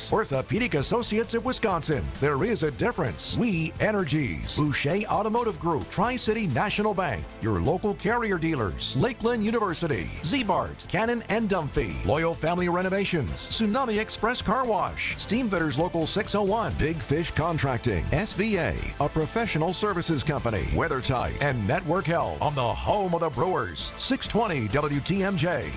Innings. Orthopedic Associates of Wisconsin. There is a difference. We Energies. Boucher Automotive Group. Tri-City National Bank. Your local carrier dealers. Lakeland University. Z-Bart. Cannon and Dunphy. Loyal Family Renovations. Tsunami Express Car Wash. Steamfitters Local 601. Big Fish Contracting. SVA. A professional services company. WeatherTight and Network Health. On the home of the Brewers. 620 WTMJ.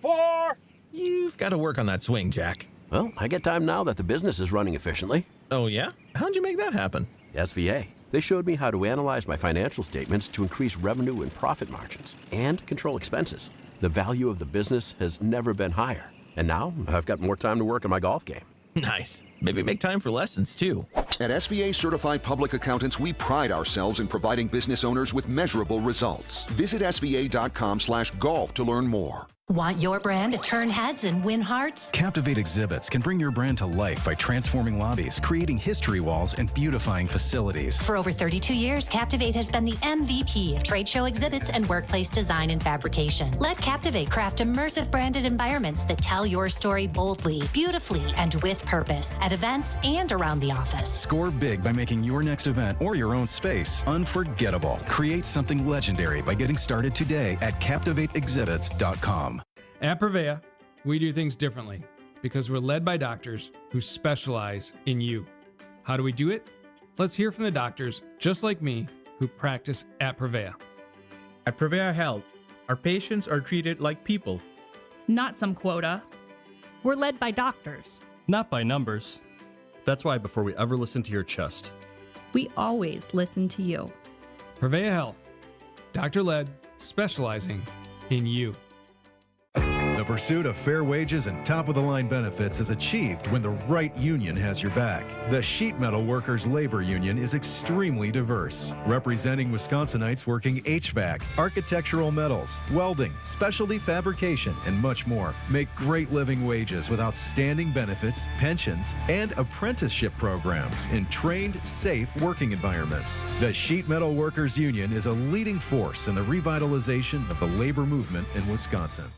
4. You've got to work on that swing, Jack. Well, I get time now that the business is running efficiently. Oh, yeah? How'd you make that happen? SVA. They showed me how to analyze my financial statements to increase revenue and profit margins and control expenses. The value of the business has never been higher. And now I've got more time to work on my golf game. Nice. Maybe make time for lessons, too. At SVA Certified Public Accountants, we pride ourselves in providing business owners with measurable results. Visit sva.com/golf to learn more. Want your brand to turn heads and win hearts? Captivate Exhibits can bring your brand to life by transforming lobbies, creating history walls, and beautifying facilities. For over 32 years, Captivate has been the MVP of trade show exhibits and workplace design and fabrication. Let Captivate craft immersive branded environments that tell your story boldly, beautifully, and with purpose at events and around the office. Score big by making your next event or your own space unforgettable. Create something legendary by getting started today at CaptivateExhibits.com. At Prevea, we do things differently because we're led by doctors who specialize in you. How do we do it? Let's hear from the doctors, just like me, who practice at Prevea. At Prevea Health, our patients are treated like people. Not some quota. We're led by doctors. Not by numbers. That's why before we ever listen to your chest, we always listen to you. Prevea Health, doctor-led, specializing in you. The pursuit of fair wages and top-of-the-line benefits is achieved when the right union has your back. The Sheet Metal Workers Labor Union is extremely diverse, representing Wisconsinites working HVAC, architectural metals, welding, specialty fabrication, and much more. Make great living wages with outstanding benefits, pensions, and apprenticeship programs in trained, safe working environments. The Sheet Metal Workers Union is a leading force in the revitalization of the labor movement in Wisconsin.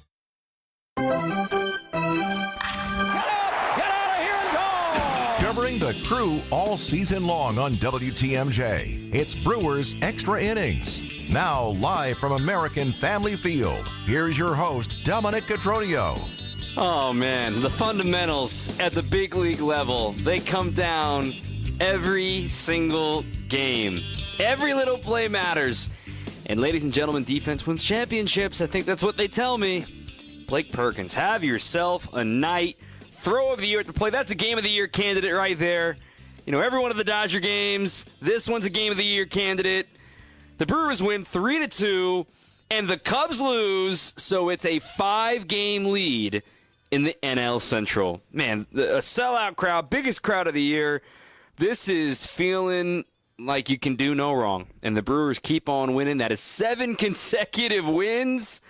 Covering the Crew all season long on WTMJ. It's Brewers Extra Innings. Now live from American Family Field, here's your host, Dominic Cotroneo. Oh man, the fundamentals at the big league level, they come down every single game. Every little play matters. And ladies and gentlemen, defense wins championships. I think that's what they tell me. Blake Perkins, have yourself a night. Throw of the year at the plate. That's a game of the year candidate right there. You know, every one of the Dodger games, this one's a game of the year candidate. The Brewers win 3-2, and the Cubs lose, so it's a 5-game lead in the NL Central. Man, a sellout crowd, biggest crowd of the year. This is feeling like you can do no wrong. And the Brewers keep on winning. That is 7 consecutive wins.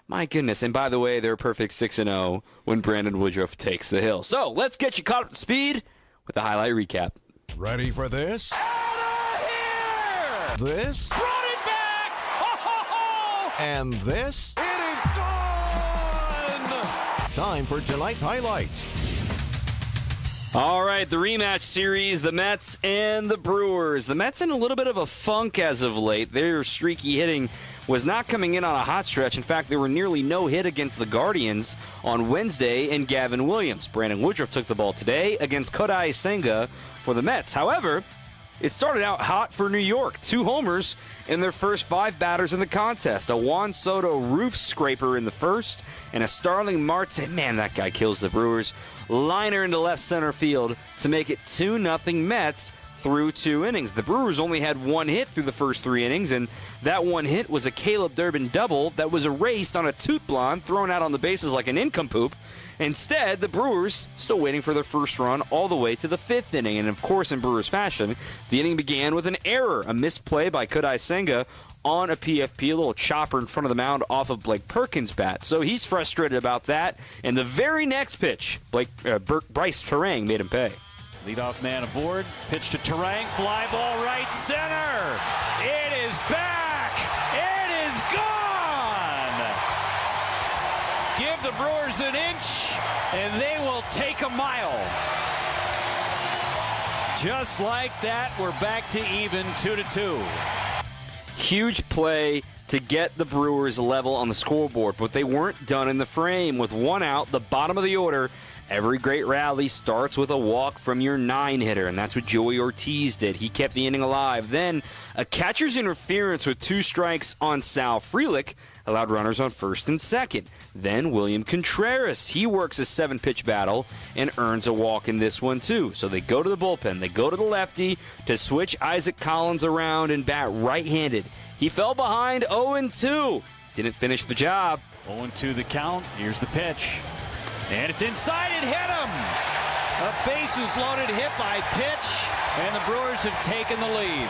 My goodness. And by the way, they're a perfect 6-0 when Brandon Woodruff takes the hill. So let's get you caught up to speed with the highlight recap. Ready for this? Out of here! This? Run it back! Ho, ho, ho! And this? It is gone! Time for tonight's highlights. All right, the rematch series, the Mets and the Brewers. The Mets in a little bit of a funk as of late. Their streaky hitting was not coming in on a hot stretch. In fact, there were nearly no hit against the Guardians on Wednesday and Gavin Williams. Brandon Woodruff took the ball today against Kodai Senga for the Mets. However, it started out hot for New York. 2 homers in their first 5 batters in the contest. A Juan Soto roof scraper in the first, and a Starling Marte, man, that guy kills the Brewers, liner into left center field to make it 2-0 Mets through 2 innings. The Brewers only had 1 hit through the first 3 innings, and that 1 hit was a Caleb Durbin double that was erased on a toot blonde thrown out on the bases like an incompoop. Instead, the Brewers still waiting for their first run all the way to the 5th inning. And of course, in Brewers fashion, the inning began with an error, a misplay by Kodai Senga on a PFP, a little chopper in front of the mound off of Blake Perkins' bat. So he's frustrated about that. And the very next pitch, Bryce Terang made him pay. Leadoff man aboard, pitch to Terang, fly ball right center. It is back. It is gone. Give the Brewers an inch, and they will take a mile. Just like that, we're back to even 2-2. Huge play to get the Brewers level on the scoreboard, but they weren't done in the frame. With one out, the bottom of the order, every great rally starts with a walk from your 9-hitter, and that's what Joey Ortiz did. He kept the inning alive. Then a catcher's interference with 2 strikes on Sal Frelick allowed runners on first and second. Then William Contreras, he works a 7-pitch battle and earns a walk in this one too. So they go to the bullpen. They go to the lefty to switch Isaac Collins around and bat right-handed. He fell behind 0-2. Didn't finish the job. 0-2 the count. Here's the pitch. And it's inside. It hit him. A bases-loaded hit by pitch, and the Brewers have taken the lead.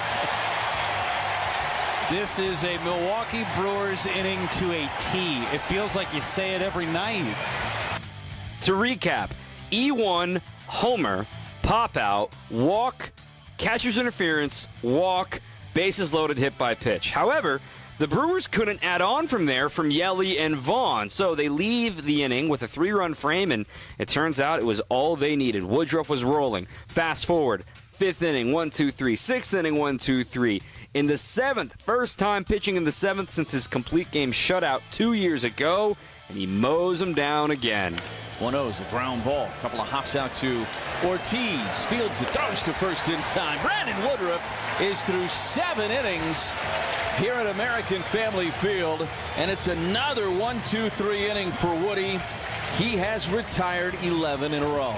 This is a Milwaukee Brewers inning to a T. It feels like you say it every night. To recap, E1, homer, pop out, walk, catcher's interference, walk, bases loaded, hit by pitch. However, the Brewers couldn't add on from there from Yelly and Vaughn, so they leave the inning with a 3-run frame, and it turns out it was all they needed. Woodruff was rolling. Fast forward, 5th inning, 1-2-3. 6th inning, 1-2-3. In the 7th, first time pitching in the 7th since his complete game shutout 2 years ago, and he mows him down again. 1-0 is a ground ball. A couple of hops out to Ortiz. Fields it, throws to first in time. Brandon Woodruff is through 7 innings here at American Family Field, and it's another 1-2-3 inning for Woody. He has retired 11 in a row.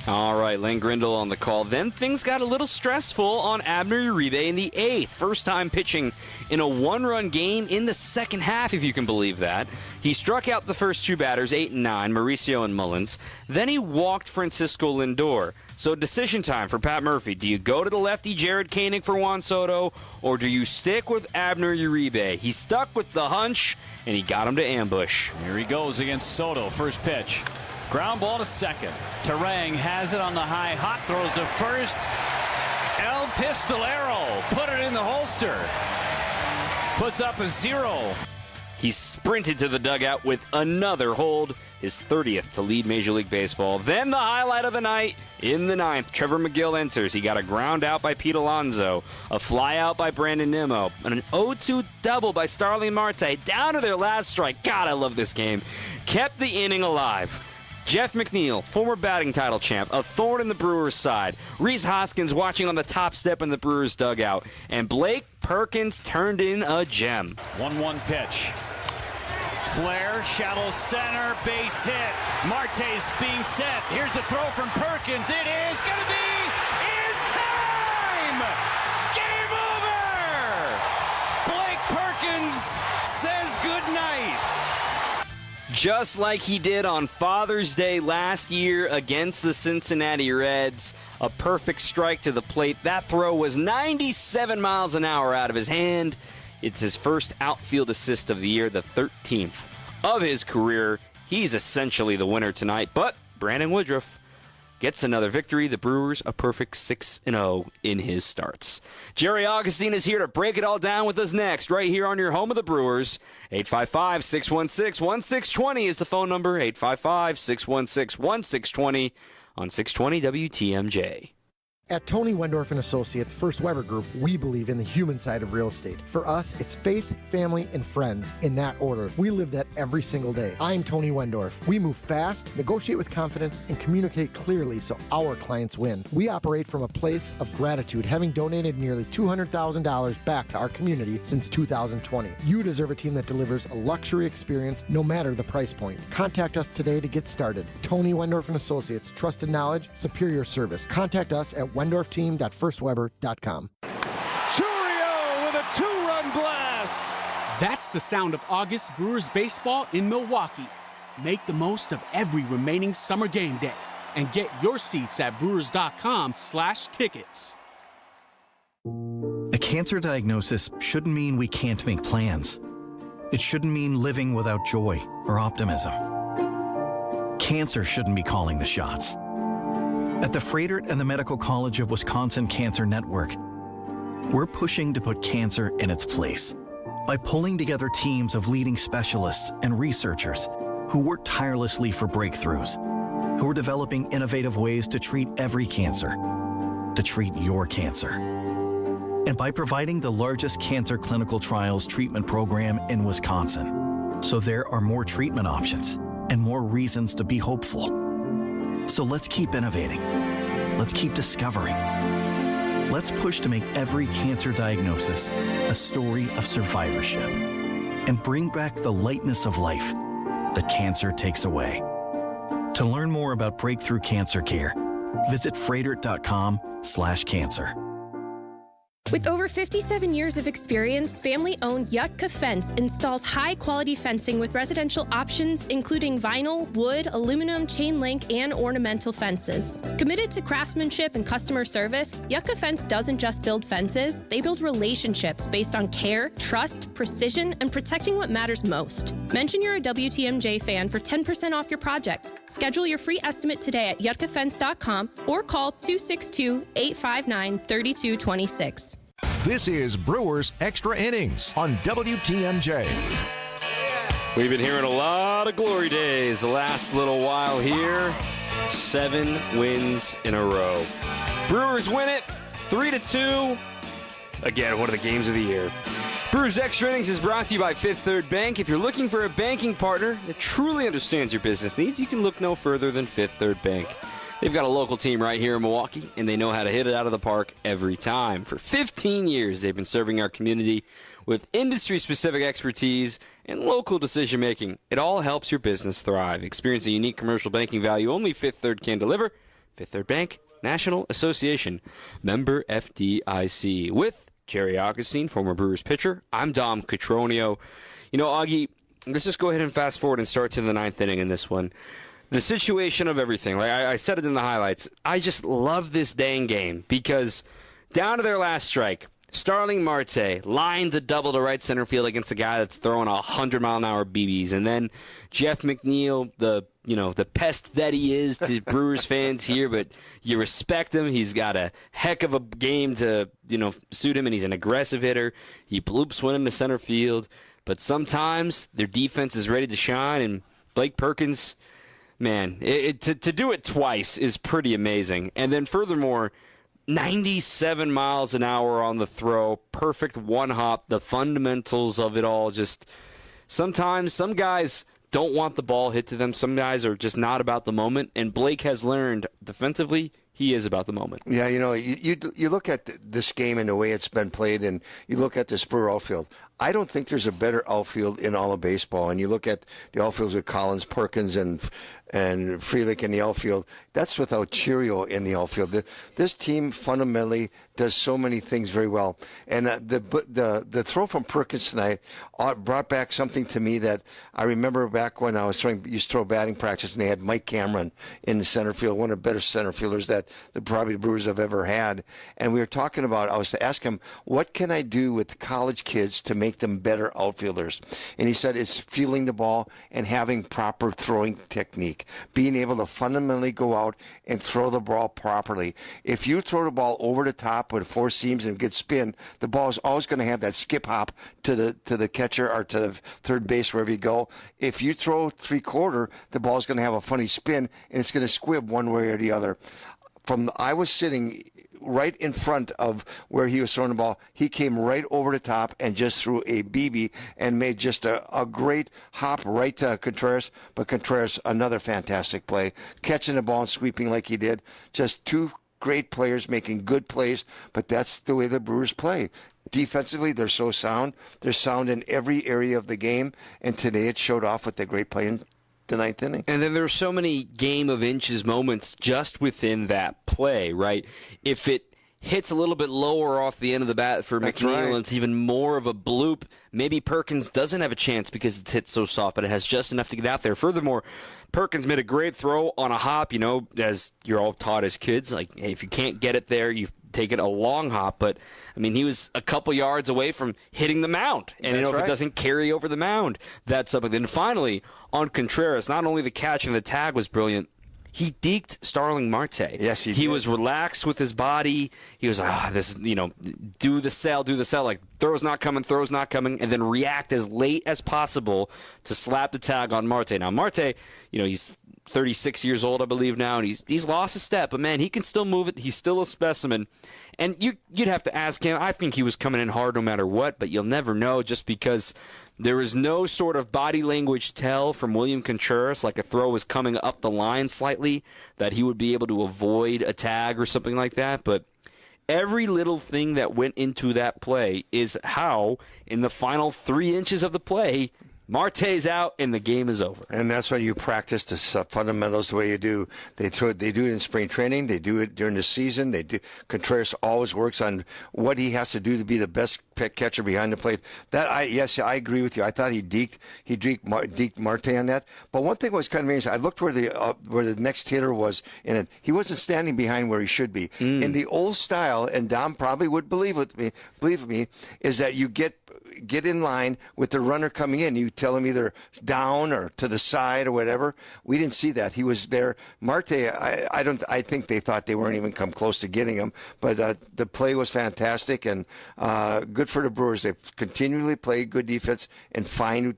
All right, Lane Grindle on the call. Then things got a little stressful on Abner Uribe in the 8th. First time pitching in a 1-run game in the second half, if you can believe that. He struck out the first 2 batters, 8 and 9, Mauricio and Mullins. Then he walked Francisco Lindor. So decision time for Pat Murphy. Do you go to the lefty Jared Koenig for Juan Soto, or do you stick with Abner Uribe? He stuck with the hunch, and he got him to ambush. Here he goes against Soto. First pitch. Ground ball to second. Terang has it on the high. Hot throws to first. El Pistolero put it in the holster. Puts up a 0. He sprinted to the dugout with another hold, his 30th to lead Major League Baseball. Then the highlight of the night, in the 9th, Trevor McGill enters. He got a ground out by Pete Alonso, a fly out by Brandon Nimmo, and an 0-2 double by Starling Marte. Down to their last strike. God, I love this game. Kept the inning alive. Jeff McNeil, former batting title champ, a thorn in the Brewers' side. Rhys Hoskins watching on the top step in the Brewers' dugout. And Blake Perkins turned in a gem. 1-1 pitch. Flare, shallow center, base hit. Marte's being set. Here's the throw from Perkins. It is going to be in time! Game over! Blake Perkins says goodnight. Just like he did on Father's Day last year against the Cincinnati Reds. A perfect strike to the plate. That throw was 97 miles an hour out of his hand. It's his first outfield assist of the year, the 13th of his career. He's essentially the winner tonight, but Brandon Woodruff gets another victory. The Brewers a perfect 6-0 in his starts. Jerry Augustine is here to break it all down with us next, right here on your home of the Brewers. 855-616-1620 is the phone number. 855-616-1620 on 620 WTMJ. At Tony Wendorf & Associates First Weber Group, we believe in the human side of real estate. For us, it's faith, family, and friends in that order. We live that every single day. I'm Tony Wendorf. We move fast, negotiate with confidence, and communicate clearly so our clients win. We operate from a place of gratitude, having donated nearly $200,000 back to our community since 2020. You deserve a team that delivers a luxury experience no matter the price point. Contact us today to get started. Tony Wendorf & Associates, trusted knowledge, superior service. Contact us at WendorfTeam.firstweber.com. Chourio with a 2-run blast. That's the sound of August Brewers baseball in Milwaukee. Make the most of every remaining summer game day and get your seats at brewers.com/tickets. A cancer diagnosis shouldn't mean we can't make plans. It shouldn't mean living without joy or optimism. Cancer shouldn't be calling the shots. At the Frederick and the Medical College of Wisconsin Cancer Network, we're pushing to put cancer in its place by pulling together teams of leading specialists and researchers who work tirelessly for breakthroughs who are developing innovative ways to treat every cancer, to treat your cancer. And by providing the largest cancer clinical trials treatment program in Wisconsin, so there are more treatment options and more reasons to be hopeful. So let's keep innovating. Let's keep discovering. Let's push to make every cancer diagnosis a story of survivorship and bring back the lightness of life that cancer takes away. To learn more about breakthrough cancer care, visit froedtert.com/cancer. With over 57 years of experience, family-owned Yutka Fence installs high-quality fencing with residential options, including vinyl, wood, aluminum, chain link, and ornamental fences. Committed to craftsmanship and customer service, Yutka Fence doesn't just build fences, they build relationships based on care, trust, precision, and protecting what matters most. Mention you're a WTMJ fan for 10% off your project. Schedule your free estimate today at yutkafence.com or call 262-859-3226. This is Brewers Extra Innings on WTMJ. We've been hearing a lot of glory days the last little while here. 7 wins in a row. Brewers win it 3-2. Again, one of the games of the year. Brewers Extra Innings is brought to you by Fifth Third Bank. If you're looking for a banking partner that truly understands your business needs, you can look no further than Fifth Third Bank. They've got a local team right here in Milwaukee, and they know how to hit it out of the park every time. For 15 years, they've been serving our community with industry-specific expertise and local decision-making. It all helps your business thrive. Experience a unique commercial banking value only Fifth Third can deliver. Fifth Third Bank, National Association, member FDIC. With Jerry Augustine, former Brewers pitcher, I'm Dom Cotroneo. You know, Augie, let's just go ahead and fast forward and start to the 9th inning in this one. The situation of everything, like I said it in the highlights, I just love this dang game because down to their last strike, Starling Marte lines a double to right center field against a guy that's throwing 100-mile-an-hour BBs, and then Jeff McNeil, the pest that he is to Brewers fans here, but you respect him. He's got a heck of a game to suit him, and he's an aggressive hitter. He bloops one into center field, but sometimes their defense is ready to shine, and Blake Perkins. Man, to do it twice is pretty amazing. And then furthermore, 97 miles an hour on the throw, perfect one hop, the fundamentals of it all. Just sometimes some guys don't want the ball hit to them. Some guys are just not about the moment. And Blake has learned defensively, he is about the moment. Yeah, you look at this game and the way it's been played, and you look at the Spur outfield. I don't think there's a better outfield in all of baseball. And you look at the outfields with Collins, Perkins, and Frelick in the outfield. That's without Cheerio in the outfield. This team fundamentally does so many things very well. And the throw from Perkins tonight brought back something to me that I remember back when I used to throw batting practice, and they had Mike Cameron in the center field, one of the better center fielders that probably the Brewers have ever had. And we were talking about, I was to ask him, what can I do with college kids to make them better outfielders? And he said it's feeling the ball and having proper throwing technique, being able to fundamentally go out and throw the ball properly. If you throw the ball over the top with 4 seams and get spin, the ball is always going to have that skip hop to the catcher or to the third base, wherever you go. If you throw 3/4, the ball is going to have a funny spin, and it's going to squib one way or the other. I was sitting right in front of where he was throwing the ball. He came right over the top and just threw a BB and made just a great hop right to Contreras. But Contreras, another fantastic play, catching the ball and sweeping like he did. Just 2 great players making good plays, but that's the way the Brewers play. Defensively, they're so sound. They're sound in every area of the game, and today it showed off with the great play in the 9th inning. And then there are so many game of inches moments just within that play, right? If it hits a little bit lower off the end of the bat for McNeil, and it's even more of a bloop, maybe Perkins doesn't have a chance because it's hit so soft, but it has just enough to get out there. Furthermore, Perkins made a great throw on a hop, as you're all taught as kids. Like, hey, if you can't get it there, you take it a long hop. But, I mean, he was a couple yards away from hitting the mound. And, if it doesn't carry over the mound, that's something. Then finally, on Contreras, not only the catch and the tag was brilliant, he deked Starling Marte. Yes, he did. He was relaxed with his body. He was do the sell, like throw's not coming, and then react as late as possible to slap the tag on Marte. Now, Marte, he's 36 years old, I believe now, and he's lost a step, but man, he can still move it. He's still a specimen. And you'd have to ask him. I think he was coming in hard no matter what, but you'll never know just because there was no sort of body language tell from William Contreras, like a throw was coming up the line slightly, that he would be able to avoid a tag or something like that. But every little thing that went into that play is how, in the final 3 inches of the play, Marte's out and the game is over. And that's why you practice the fundamentals the way you do. They do it in spring training. They do it during the season. They do. Contreras always works on what he has to do to be the best catcher behind the plate. Yes, I agree with you. I thought he deked Marte on that. But one thing was kind of amazing. I looked where the next hitter was in it. He wasn't standing behind where he should be. In the old style, and Dom probably would believe me, is that you get in line with the runner coming in. You tell him either down or to the side or whatever. We didn't see that. He was there. Marte, I think they thought they weren't even come close to getting him. But the play was fantastic and good for the Brewers. They continually play good defense and find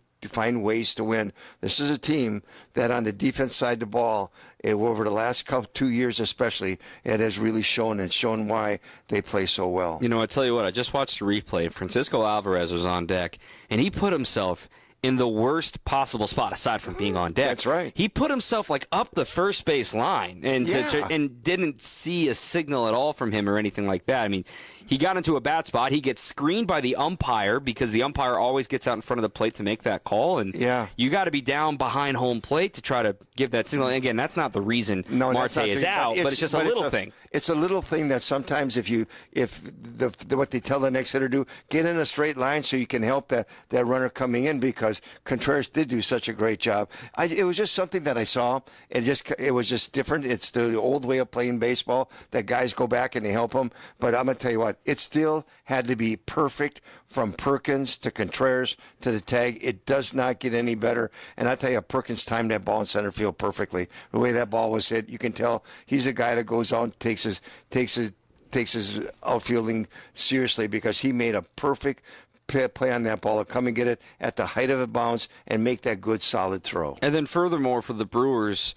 ways to win. This is a team that on the defense side of the ball, over the last 2 years especially, it has really shown why they play so well. You know, I tell you what, I just watched the replay. Francisco Alvarez was on deck, and he put himself in the worst possible spot aside from being on deck. That's right. He put himself like up the first base line and and didn't see a signal at all from him or anything like that. I mean, he got into a bad spot. He gets screened by the umpire because the umpire always gets out in front of the plate to make that call. And you got to be down behind home plate to try to give that signal. And again, that's not the reason Marte is out, but it's just a little thing. It's a little thing that sometimes if what they tell the next hitter to do, get in a straight line so you can help that runner coming in, because Contreras did do such a great job. It was just something that I saw. It was just different. It's the old way of playing baseball that guys go back and they help them. But I'm going to tell you what, it still had to be perfect from Perkins to Contreras to the tag. It does not get any better. And I tell you, Perkins timed that ball in center field perfectly. The way that ball was hit, you can tell he's a guy that goes out and takes his outfielding seriously, because he made a perfect play on that ball to come and get it at the height of a bounce and make that good solid throw. And then furthermore, for the Brewers,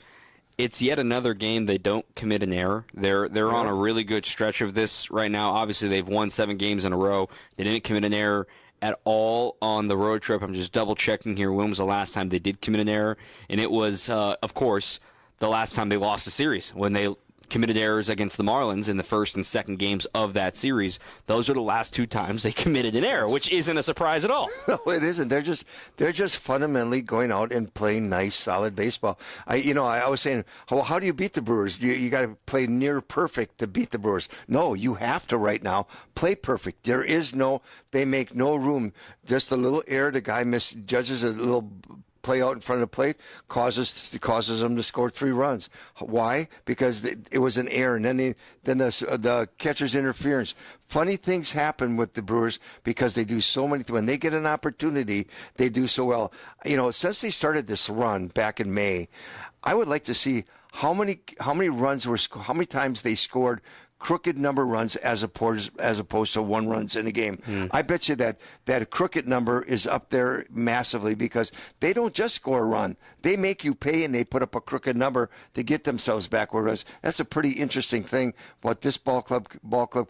it's yet another game they don't commit an error. They're on a really good stretch of this right now. Obviously, they've won 7 games in a row. They didn't commit an error at all on the road trip. I'm just double-checking here. When was the last time they did commit an error? And it was, of course, the last time they lost a series, when they committed errors against the Marlins in the first and second games of that series. Those are the last 2 times they committed an error, which isn't a surprise at all. No, it isn't. They're just fundamentally going out and playing nice, solid baseball. I was saying, well, how do you beat the Brewers? You got to play near perfect to beat the Brewers. No, you have to right now play perfect. They make no room. Just a little error, the guy misjudges a little play out in front of the plate, causes them to score 3 runs. Why? Because it was an error, and then the catcher's interference. Funny things happen with the Brewers because they do so many. When they get an opportunity, they do so well. Since they started this run back in May, I would like to see how many times they scored crooked number runs as opposed to 1 runs in a game. I bet you that crooked number is up there massively, because they don't just score a run. They make you pay, and they put up a crooked number to get themselves back where it was. That's a pretty interesting thing, what this ball club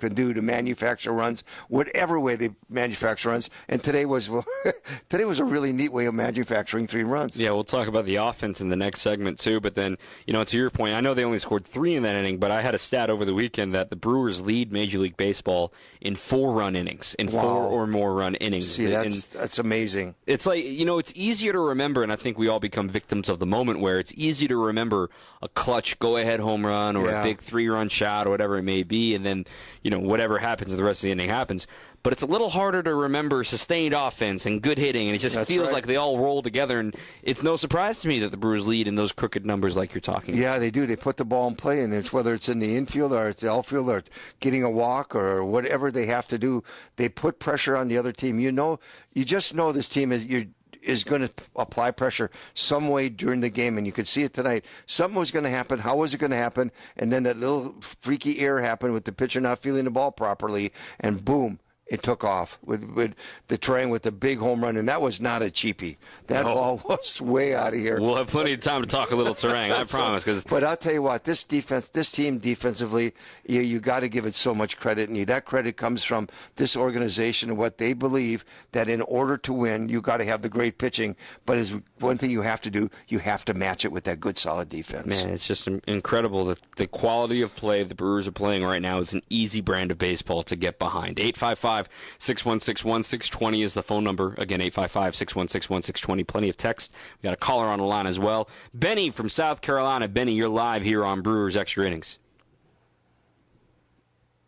can do to manufacture runs, whatever way they manufacture runs. And today was a really neat way of manufacturing 3 runs. Yeah, we'll talk about the offense in the next segment too. But then, to your point, I know they only scored 3 in that inning, but I had a stat over the weekend that the Brewers lead Major League Baseball in 4-run innings, in 4 or more run innings. See, that's amazing. It's like, it's easier to remember, and I think we all become victims of the moment where it's easy to remember a clutch go-ahead home run or a big 3-run shot or whatever it may be, and then, whatever happens, the rest of the inning happens. But it's a little harder to remember sustained offense and good hitting, and it just feels like they all roll together. And it's no surprise to me that the Brewers lead in those crooked numbers like you're talking about. Yeah, they do. They put the ball in play, and it's whether it's in the infield or it's the outfield or it's getting a walk or whatever they have to do. They put pressure on the other team. You just know this team is going to apply pressure some way during the game, and you could see it tonight. Something was going to happen. How was it going to happen? And then that little freaky error happened with the pitcher not feeling the ball properly, and boom. it took off with the Terang with the big home run, and that was not a cheapie. That ball was way out of here. We'll have plenty of time to talk a little Terang, I promise. But I'll tell you what, this team defensively, you got to give it so much credit, and that credit comes from this organization and what they believe that in order to win, you got to have the great pitching. But is one thing you have to do, you have to match it with that good, solid defense. Man, it's just incredible that the quality of play the Brewers are playing right now is an easy brand of baseball to get behind. 855-616-1620 is the phone number. Again, 855-616-1620. Plenty of text. We got a caller on the line as well. Benny from South Carolina. Benny, you're live here on Brewers Extra Innings.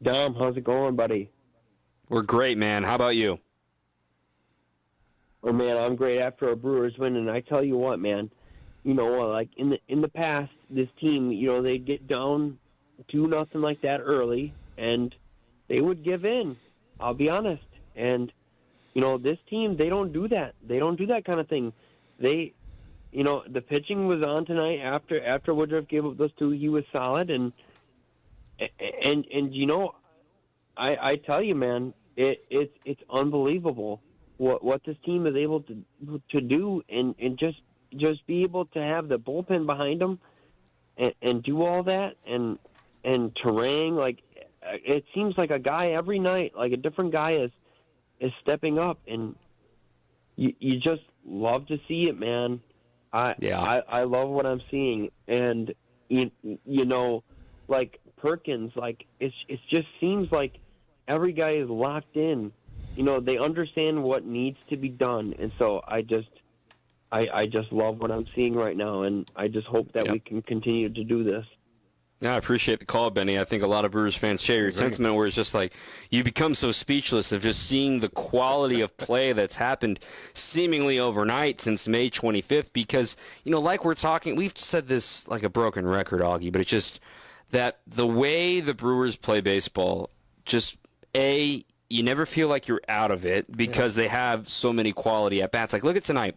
Dom, how's it going, buddy? We're great, man. How about you? Oh, man, I'm great after a Brewers win, and I tell you what, man, like in the past, this team, they'd get down 2-0 like that early, and they would give in. I'll be honest. And, this team, they don't do that. They don't do that kind of thing. They, the pitching was on tonight after Woodruff gave up those two. He was solid. And I tell you, man, it's unbelievable what this team is able to do and just be able to have the bullpen behind them and do all that. And Terang, like, it seems like a guy every night, like a different guy is stepping up, and you just love to see it, man. I love what I'm seeing, and like Perkins, like it just seems like every guy is locked in. They understand what needs to be done, and so I just love what I'm seeing right now, and I just hope that we can continue to do this. Yeah, I appreciate the call, Benny. I think a lot of Brewers fans share your sentiment where it's just like you become so speechless of just seeing the quality of play that's happened seemingly overnight since May 25th because, like we're talking, we've said this like a broken record, Augie, but it's just that the way the Brewers play baseball, just, you never feel like you're out of it because they have so many quality at-bats. Like, look at tonight.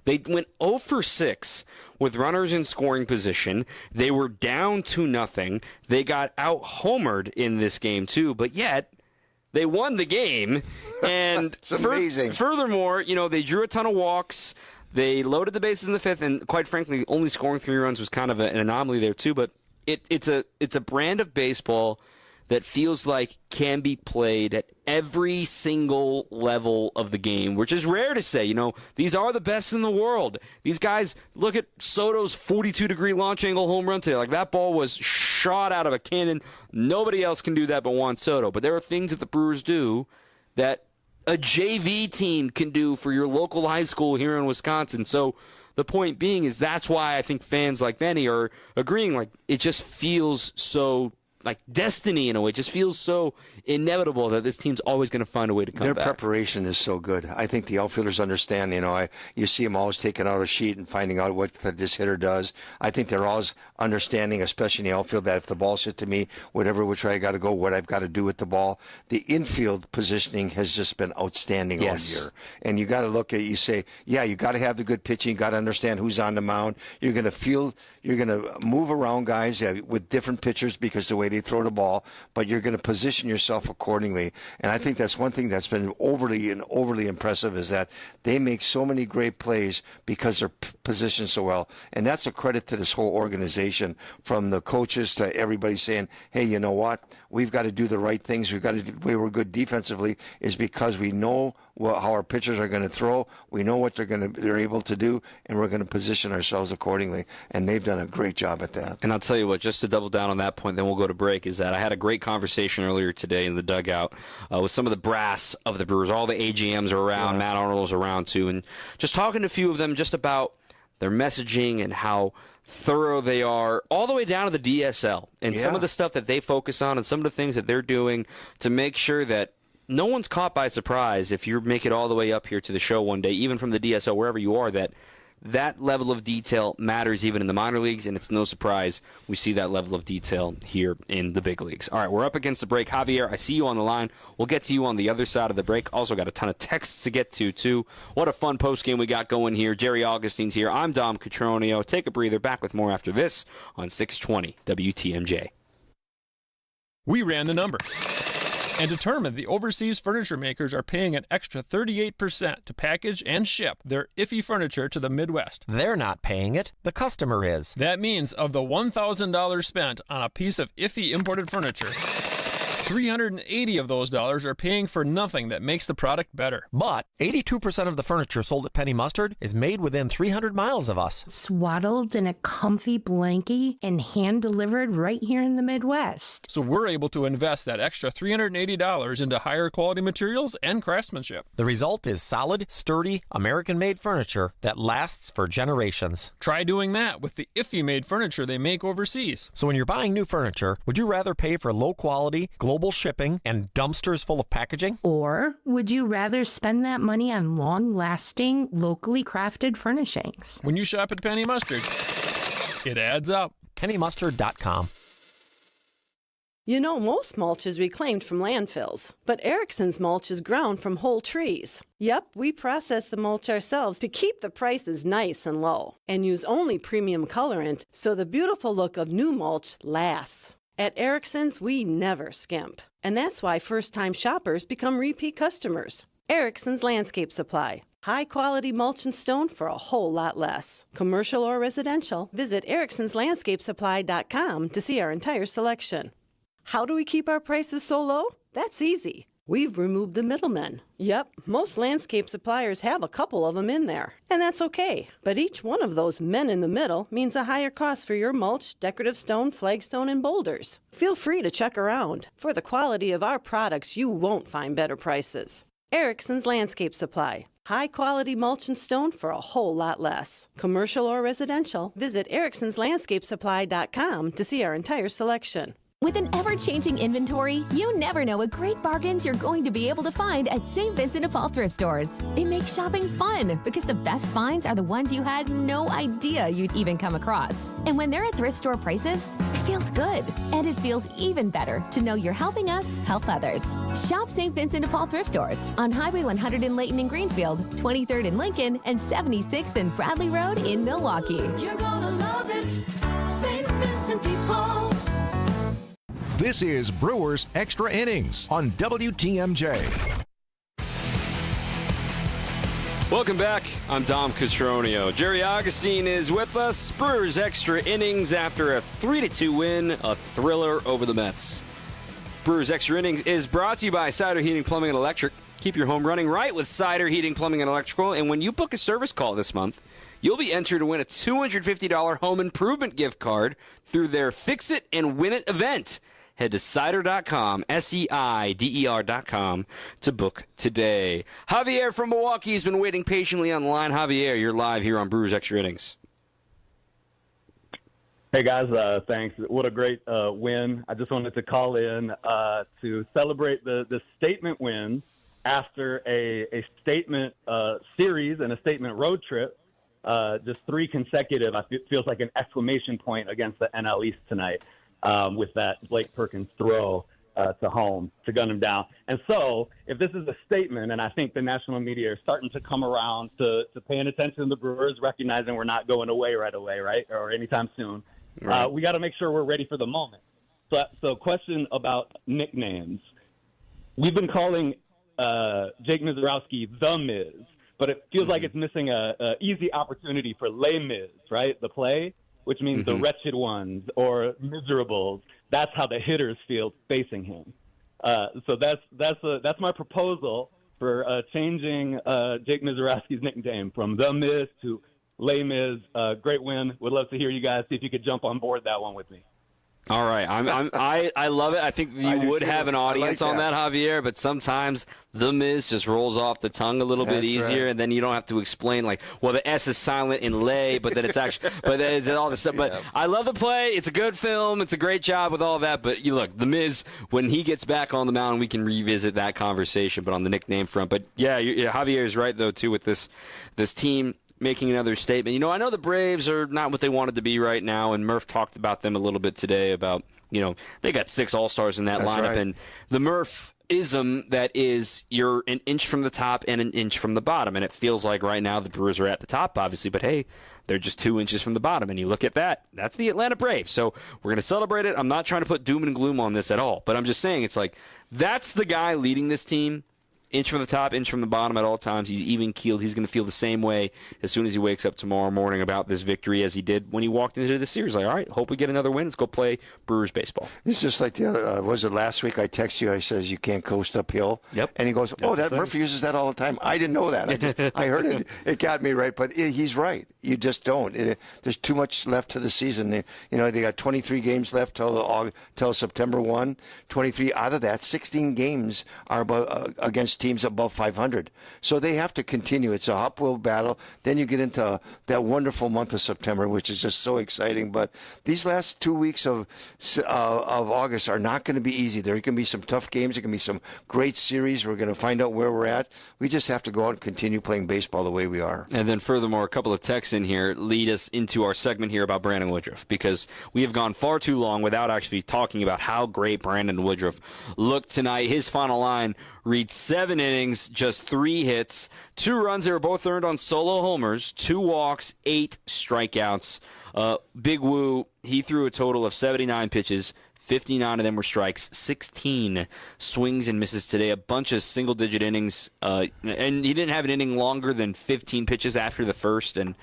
They went 0 for 6 with runners in scoring position. They were down 2-0. They got out-homered in this game, too, but yet they won the game. And it's amazing. Furthermore, they drew a ton of walks. They loaded the bases in the fifth, and quite frankly, only scoring 3 runs was kind of an anomaly there, too. But it's a brand of baseball that feels like can be played at every single level of the game, which is rare to say. These are the best in the world. These guys, look at Soto's 42-degree launch angle home run today. Like, that ball was shot out of a cannon. Nobody else can do that but Juan Soto. But there are things that the Brewers do that a JV team can do for your local high school here in Wisconsin. So the point being is that's why I think fans like Benny are agreeing. Like, it just feels so like destiny in a way. It just feels so inevitable that this team's always going to find a way to come back. Their preparation is so good. I think the outfielders understand, you see them always taking out a sheet and finding out what this hitter does. I think they're always understanding, especially in the outfield, that if the ball's hit to me, whatever which way I got to go, what I've got to do with the ball. The infield positioning has just been outstanding all year. And you got to look at, you say, you got to have the good pitching. You got to understand who's on the mound. You're going to move around guys with different pitchers because the way they throw the ball, but you're going to position yourself accordingly. And I think that's one thing that's been overly impressive is that they make so many great plays because they're positioned so well. And that's a credit to this whole organization, from the coaches to everybody saying, hey, you know what? We've got to do the right things. We've got to do the way we're good defensively is because we know how our pitchers are going to throw. We know what they're able to do, and we're going to position ourselves accordingly. And they've done a great job at that. And I'll tell you what, just to double down on that point, then we'll go to break, is that I had a great conversation earlier today in the dugout with some of the brass of the Brewers. All the AGMs are around, Matt Arnold's around too, and just talking to a few of them just about their messaging and how thorough they are, all the way down to the DSL and some of the stuff that they focus on and some of the things that they're doing to make sure that no one's caught by surprise if you make it all the way up here to the show one day, even from the DSL, wherever you are, that level of detail matters even in the minor leagues, and it's no surprise we see that level of detail here in the big leagues. All right, we're up against the break. Javier, I see you on the line. We'll get to you on the other side of the break. Also got a ton of texts to get to, too. What a fun postgame we got going here. Jerry Augustine's here. I'm Dom Cotroneo. Take a breather. Back with more after this on 620 WTMJ. We ran the number. and determined the overseas furniture makers are paying an extra 38% to package and ship their iffy furniture to the Midwest. They're not paying it. The customer is. That means of the $1,000 spent on a piece of iffy imported furniture, $380 of those dollars are paying for nothing that makes the product better. But 82% of the furniture sold at Penny Mustard is made within 300 miles of us. Swaddled in a comfy blankie and hand-delivered right here in the Midwest. So we're able to invest that extra $380 into higher quality materials and craftsmanship. The result is solid, sturdy, American-made furniture that lasts for generations. Try doing that with the iffy-made furniture they make overseas. So when you're buying new furniture, would you rather pay for low-quality, global shipping and dumpsters full of packaging? Or would you rather spend that money on long-lasting, locally crafted furnishings? When you shop at Penny Mustard, it adds up. PennyMustard.com. You know, most mulch is reclaimed from landfills, but Erickson's mulch is ground from whole trees. Yep, we process the mulch ourselves to keep the prices nice and low, and use only premium colorant so the beautiful look of new mulch lasts. At Erickson's, we never skimp, and that's why first-time shoppers become repeat customers. Erickson's Landscape Supply. High-quality mulch and stone for a whole lot less. Commercial or residential, visit ericksonslandscapesupply.com to see our entire selection. How do we keep our prices so low? That's easy. We've removed the middlemen. Yep, most landscape suppliers have a couple of them in there, and that's okay. But each one of those men in the middle means a higher cost for your mulch, decorative stone, flagstone, and boulders. Feel free to check around. For the quality of our products, you won't find better prices. Erickson's Landscape Supply. High-quality mulch and stone for a whole lot less. Commercial or residential, visit ericksonslandscapesupply.com to see our entire selection. With an ever-changing inventory, you never know what great bargains you're going to be able to find at St. Vincent de Paul thrift stores. It makes shopping fun because the best finds are the ones you had no idea you'd even come across. And when they're at thrift store prices, it feels good. And it feels even better to know you're helping us help others. Shop St. Vincent de Paul thrift stores on Highway 100 in Layton and Greenfield, 23rd in Lincoln, and 76th and Bradley Road in Milwaukee. You're gonna love it, St. Vincent de Paul. This is Brewers Extra Innings on WTMJ. Welcome back. I'm Dom Cotroneo. Jerry Augustine is with us. Brewers Extra Innings after a 3-2 win, a thriller over the Mets. Brewers Extra Innings is brought to you by Cider Heating, Plumbing, and Electric. Keep your home running right with Cider Heating, Plumbing, and Electrical. And when you book a service call this month, you'll be entered to win a $250 home improvement gift card through their Fix It and Win It event. Head to cider.com, SEIDER.com, to book today. Javier from Milwaukee has been waiting patiently on the line. Javier, you're live here on Brewers Extra Innings. Hey, guys. Thanks. What a great win. I just wanted to call in to celebrate the statement win after a statement series and a statement road trip. Just 3 consecutive. It feels like an exclamation point against the NL East tonight. With that Blake Perkins throw to home to gun him down. And so if this is a statement, and I think the national media are starting to come around to paying attention to the Brewers, recognizing we're not going away right away, right, or anytime soon, right. We got to make sure we're ready for the moment. So question about nicknames. We've been calling Jake Mizorowski the Miz, but it feels like it's missing a easy opportunity for Les Mis, right, the play, which means the wretched ones or miserables. That's how the hitters feel facing him. So that's my proposal for changing Jake Mizorowski's nickname from The Miz to Les Mis. Great win. Would love to hear you guys see if you could jump on board that one with me. All right, I love it. I think you would have an audience on that, Javier. But sometimes the Miz just rolls off the tongue a little bit easier, right. And then you don't have to explain like, well, the S is silent in lay, but then it's actually, but then it's all this stuff. But I love the play. It's a good film. It's a great job with all of that. But you look, the Miz, when he gets back on the mound, we can revisit that conversation. But on the nickname front, but yeah, Javier is right though too with this team making another statement. You know, I know the Braves are not what they wanted to be right now, and Murph talked about them a little bit today about, you know, they got 6 All-Stars in that lineup, right. And the Murph ism that is you're an inch from the top and an inch from the bottom. And it feels like right now the Brewers are at the top, obviously, but hey, they're just 2 inches from the bottom. And you look at that, that's the Atlanta Braves. So we're going to celebrate it. I'm not trying to put doom and gloom on this at all, but I'm just saying it's like that's the guy leading this team. Inch from the top, inch from the bottom at all times. He's even-keeled. He's going to feel the same way as soon as he wakes up tomorrow morning about this victory as he did when he walked into the series. Like, all right, hope we get another win. Let's go play Brewers baseball. It's just like the other, was it last week I text you, I says you can't coast uphill? Yep. And he goes, Murphy uses that all the time. I didn't know that. I heard it. It got me right. But he's right. You just don't. There's too much left to the season. They got 23 games left till September 1. 23 out of that, 16 games are against teams above 500. So they have to continue. It's a uphill battle. Then you get into that wonderful month of September, which is just so exciting. But these last 2 weeks of August are not going to be easy. There can be some tough games. There can be some great series. We're going to find out where we're at. We just have to go out and continue playing baseball the way we are. And then furthermore, a couple of texts in here lead us into our segment here about Brandon Woodruff, because we have gone far too long without actually talking about how great Brandon Woodruff looked tonight. His final line reads 7 innings, just 3 hits, 2 runs. They were both earned on solo homers, 2 walks, 8 strikeouts. Big Woo, he threw a total of 79 pitches. 59 of them were strikes, 16 swings and misses today, a bunch of single-digit innings, and he didn't have an inning longer than 15 pitches after the first. And,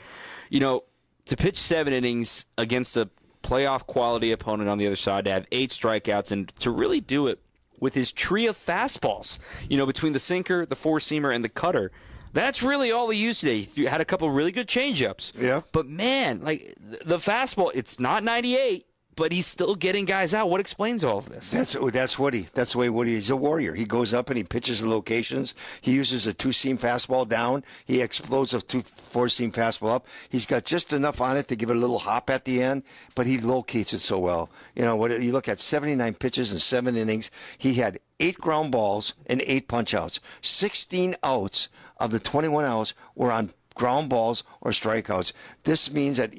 to pitch 7 innings against a playoff-quality opponent on the other side, to have 8 strikeouts, and to really do it with his tree of fastballs, between the sinker, the four-seamer, and the cutter. That's really all he used today. He had a couple really good changeups. Yeah. But, man, the fastball, it's not 98, but he's still getting guys out. What explains all of this? That's Woody. That's the way Woody is. He's a warrior. He goes up and he pitches the locations. He uses a 2-seam fastball down. He explodes a 4-seam fastball up. He's got just enough on it to give it a little hop at the end, but he locates it so well. You look at 79 pitches in 7 innings. He had 8 ground balls and 8 punch-outs. 16 outs of the 21 outs were on ground balls or strikeouts. This means that,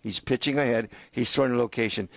he's pitching ahead. He's throwing a location.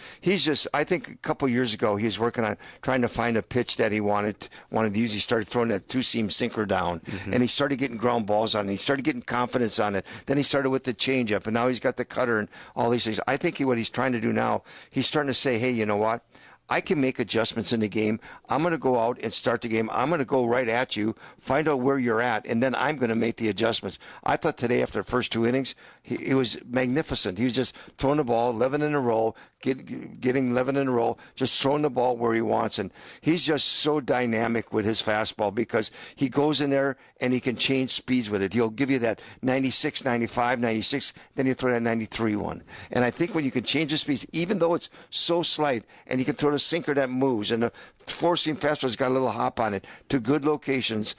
I think a couple years ago, he was working on trying to find a pitch that he wanted to use. He started throwing that 2-seam sinker down, and he started getting ground balls on it. He started getting confidence on it. Then he started with the changeup, and now he's got the cutter and all these things. I think what he's trying to do now, he's starting to say, hey, you know what? I can make adjustments in the game. I'm going to go out and start the game. I'm going to go right at you, find out where you're at, and then I'm going to make the adjustments. I thought today, after the first 2 innings, it was magnificent. He was just throwing the ball 11 in a row, getting 11 in a row, just throwing the ball where he wants. And he's just so dynamic with his fastball because he goes in there and he can change speeds with it. He'll give you that 96, 95, 96, then you throw that 93 one. And I think when you can change the speeds, even though it's so slight, and you can throw the sinker that moves, and the 4-seam fastball's got a little hop on it to good locations.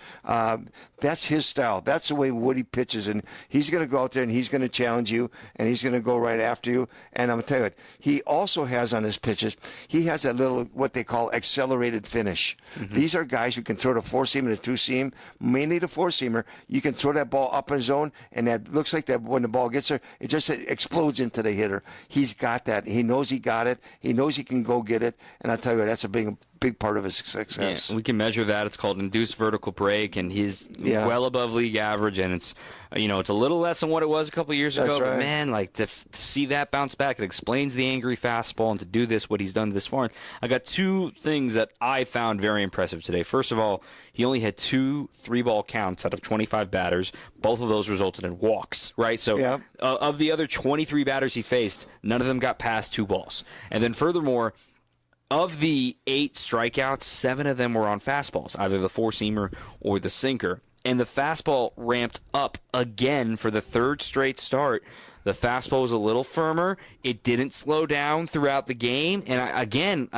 That's his style. That's the way Woody pitches, and he's going to go out there and he's going to challenge you, and he's going to go right after you. And I'm going to tell you what, he also has on his pitches, he has that little, what they call accelerated finish. These are guys who can throw the 4-seam and the 2-seam, mainly the 4-seamer. You can throw that ball up in his zone, and that looks like that when the ball gets there, it just explodes into the hitter. He's got that. He knows he got it. He knows he can go get it. And I'll tell you what, that's a big part of his success. Yeah, we can measure that. It's called induced vertical break, and he's well above league average, and it's it's a little less than what it was a couple of years ago. Right. But man, to see that bounce back, it explains the angry fastball, and to do this, what he's done this far. I got 2 things that I found very impressive today. First of all, he only had 2 3-ball counts out of 25 batters. Both of those resulted in walks, right? So of the other 23 batters he faced, none of them got past 2 balls. And then furthermore, of the 8 strikeouts, 7 of them were on fastballs, either the 4-seamer or the sinker. And the fastball ramped up again for the 3rd straight start. The fastball was a little firmer. It didn't slow down throughout the game. And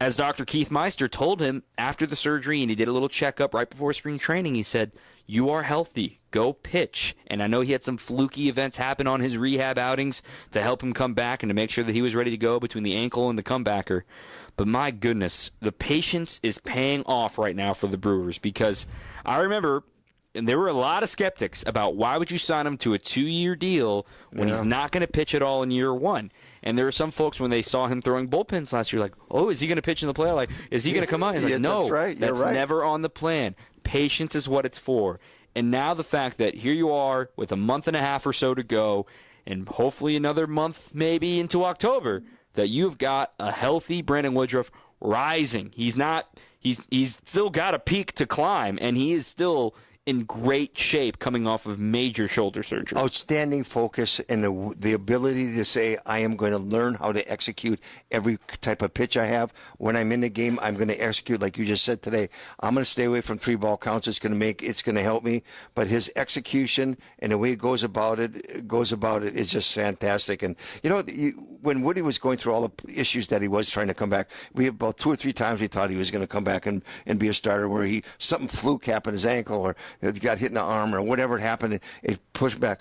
as Dr. Keith Meister told him after the surgery, and he did a little checkup right before spring training, he said, "You are healthy. Go pitch." And I know he had some fluky events happen on his rehab outings to help him come back and to make sure that he was ready to go between the ankle and the comebacker. But my goodness, the patience is paying off right now for the Brewers, because I remember and there were a lot of skeptics about why would you sign him to a 2-year deal when he's not going to pitch at all in year one. And there were some folks, when they saw him throwing bullpens last year, like, oh, is he going to pitch in the playoff? Like, is he going to come out? He's like, no, that's right. You're that's right. never on the plan. Patience is what it's for. And now the fact that here you are with a month and a half or so to go, and hopefully another month maybe into October, that you've got a healthy Brandon Woodruff rising. He's still got a peak to climb, and he is still in great shape coming off of major shoulder surgery. Outstanding focus and the ability to say, I am going to learn how to execute every type of pitch I have. When I'm in the game, I'm going to execute, like you just said today. I'm going to stay away from 3-ball counts. It's going to help me. But his execution and the way he goes about it is just fantastic. And, when Woody was going through all the issues that he was trying to come back, we about 2 or 3 times we thought he was going to come back and be a starter, where something fluke happened his ankle, or he got hit in the arm, or whatever it happened, it pushed back.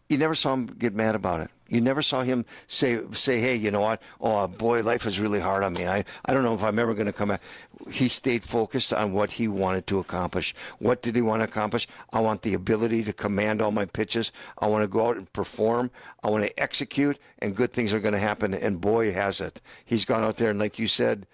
You never saw him get mad about it. You never saw him say, hey, you know what? Oh, boy, life is really hard on me. I don't know if I'm ever going to come back. He stayed focused on what he wanted to accomplish. What did he want to accomplish? I want the ability to command all my pitches. I want to go out and perform. I want to execute, and good things are going to happen. And boy, has it. He's gone out there, and like you said,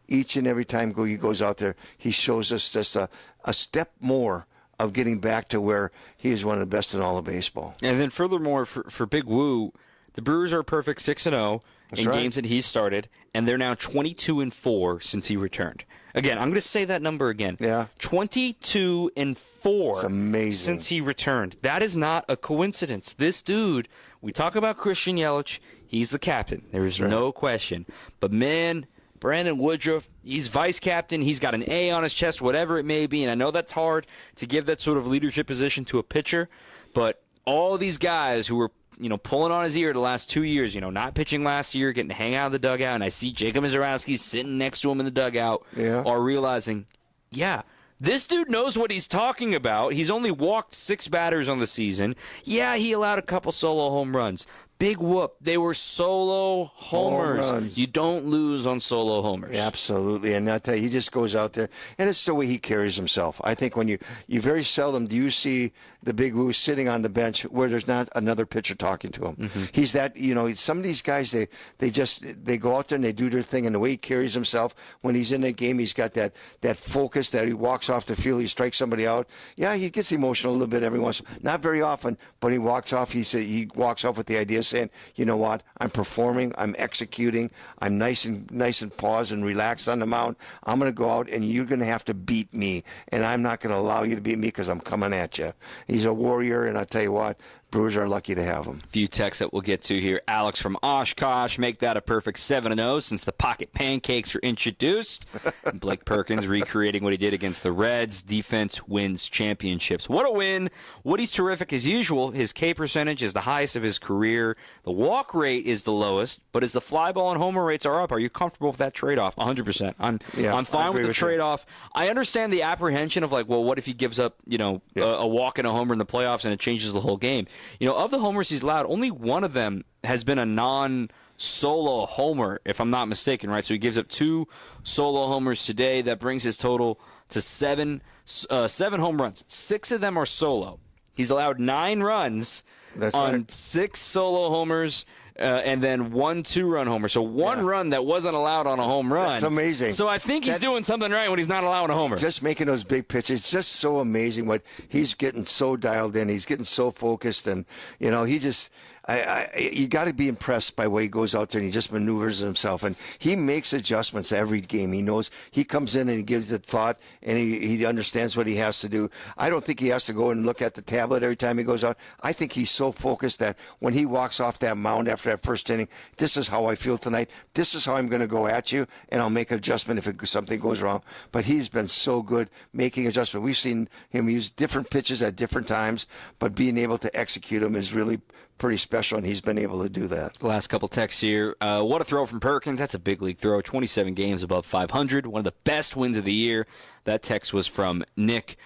each and every time he goes out there, he shows us just a step more of getting back to where he is one of the best in all of baseball. And then furthermore, for Big Woo, the Brewers are a perfect 6-0 in games that he's started, and they're now 22-4 since he returned. Again, I'm going to say that number again. Yeah. 22-4 It's amazing. Since he returned. That is not a coincidence. This dude, we talk about Christian Yelich, he's the captain. There is no question. But man, Brandon Woodruff, he's vice captain. He's got an A on his chest, whatever it may be. And I know that's hard to give that sort of leadership position to a pitcher. But all these guys who were, pulling on his ear the last 2 years, not pitching last year, getting to hang out in the dugout, and I see Jacob Mizorowski sitting next to him in the dugout, are realizing, this dude knows what he's talking about. He's only walked 6 batters on the season. Yeah, he allowed a couple solo home runs. Big whoop. They were solo homers. You don't lose on solo homers. Yeah, absolutely. And I tell you, he just goes out there, and it's the way he carries himself. I think when you very seldom do you see the Big Woo sitting on the bench where there's not another pitcher talking to him. Mm-hmm. He's that, some of these guys, they go out there and they do their thing, and the way he carries himself when he's in the game, he's got that focus that he walks off the field, he strikes somebody out. Yeah, he gets emotional a little bit every once, not very often, but he walks off. He walks off with the idea saying, you know what, I'm performing, I'm executing, I'm nice and paused and relaxed on the mound. I'm going to go out and you're going to have to beat me, and I'm not going to allow you to beat me because I'm coming at you. He's a warrior, and I tell you what, Brewers are lucky to have him. A few texts that we'll get to here. Alex from Oshkosh, make that a perfect 7-0 since the pocket pancakes were introduced. And Blake Perkins recreating what he did against the Reds. Defense wins championships. What a win. Woody's terrific as usual. His K percentage is the highest of his career. The walk rate is the lowest, but as the fly ball and homer rates are up, are you comfortable with that trade-off? 100%. I'm fine with the trade-off. I understand the apprehension of what if he gives up, a walk and a homer in the playoffs and it changes the whole game. Of the homers he's allowed, only one of them has been a non-solo homer, if I'm not mistaken, right? So he gives up 2 solo homers today. That brings his total to 7 home runs. 6 of them are solo. He's allowed 9 runs on 6 solo homers. And then 1 2-run homer. So 1 run that wasn't allowed on a home run. That's amazing. So I think he's doing something right when he's not allowing a homer. Just making those big pitches. It's just so amazing what he's getting so dialed in. He's getting so focused. And, he just... you got to be impressed by the way he goes out there and he just maneuvers himself. And he makes adjustments every game. He knows he comes in and he gives it thought, and he understands what he has to do. I don't think he has to go and look at the tablet every time he goes out. I think he's so focused that when he walks off that mound after that first inning, this is how I feel tonight. This is how I'm going to go at you, and I'll make an adjustment if something goes wrong. But he's been so good making adjustments. We've seen him use different pitches at different times, but being able to execute them is really pretty special, and he's been able to do that. Last couple texts here. What a throw from Perkins. That's a big league throw. 27 games above 500. One of the best wins of the year. That text was from Nick.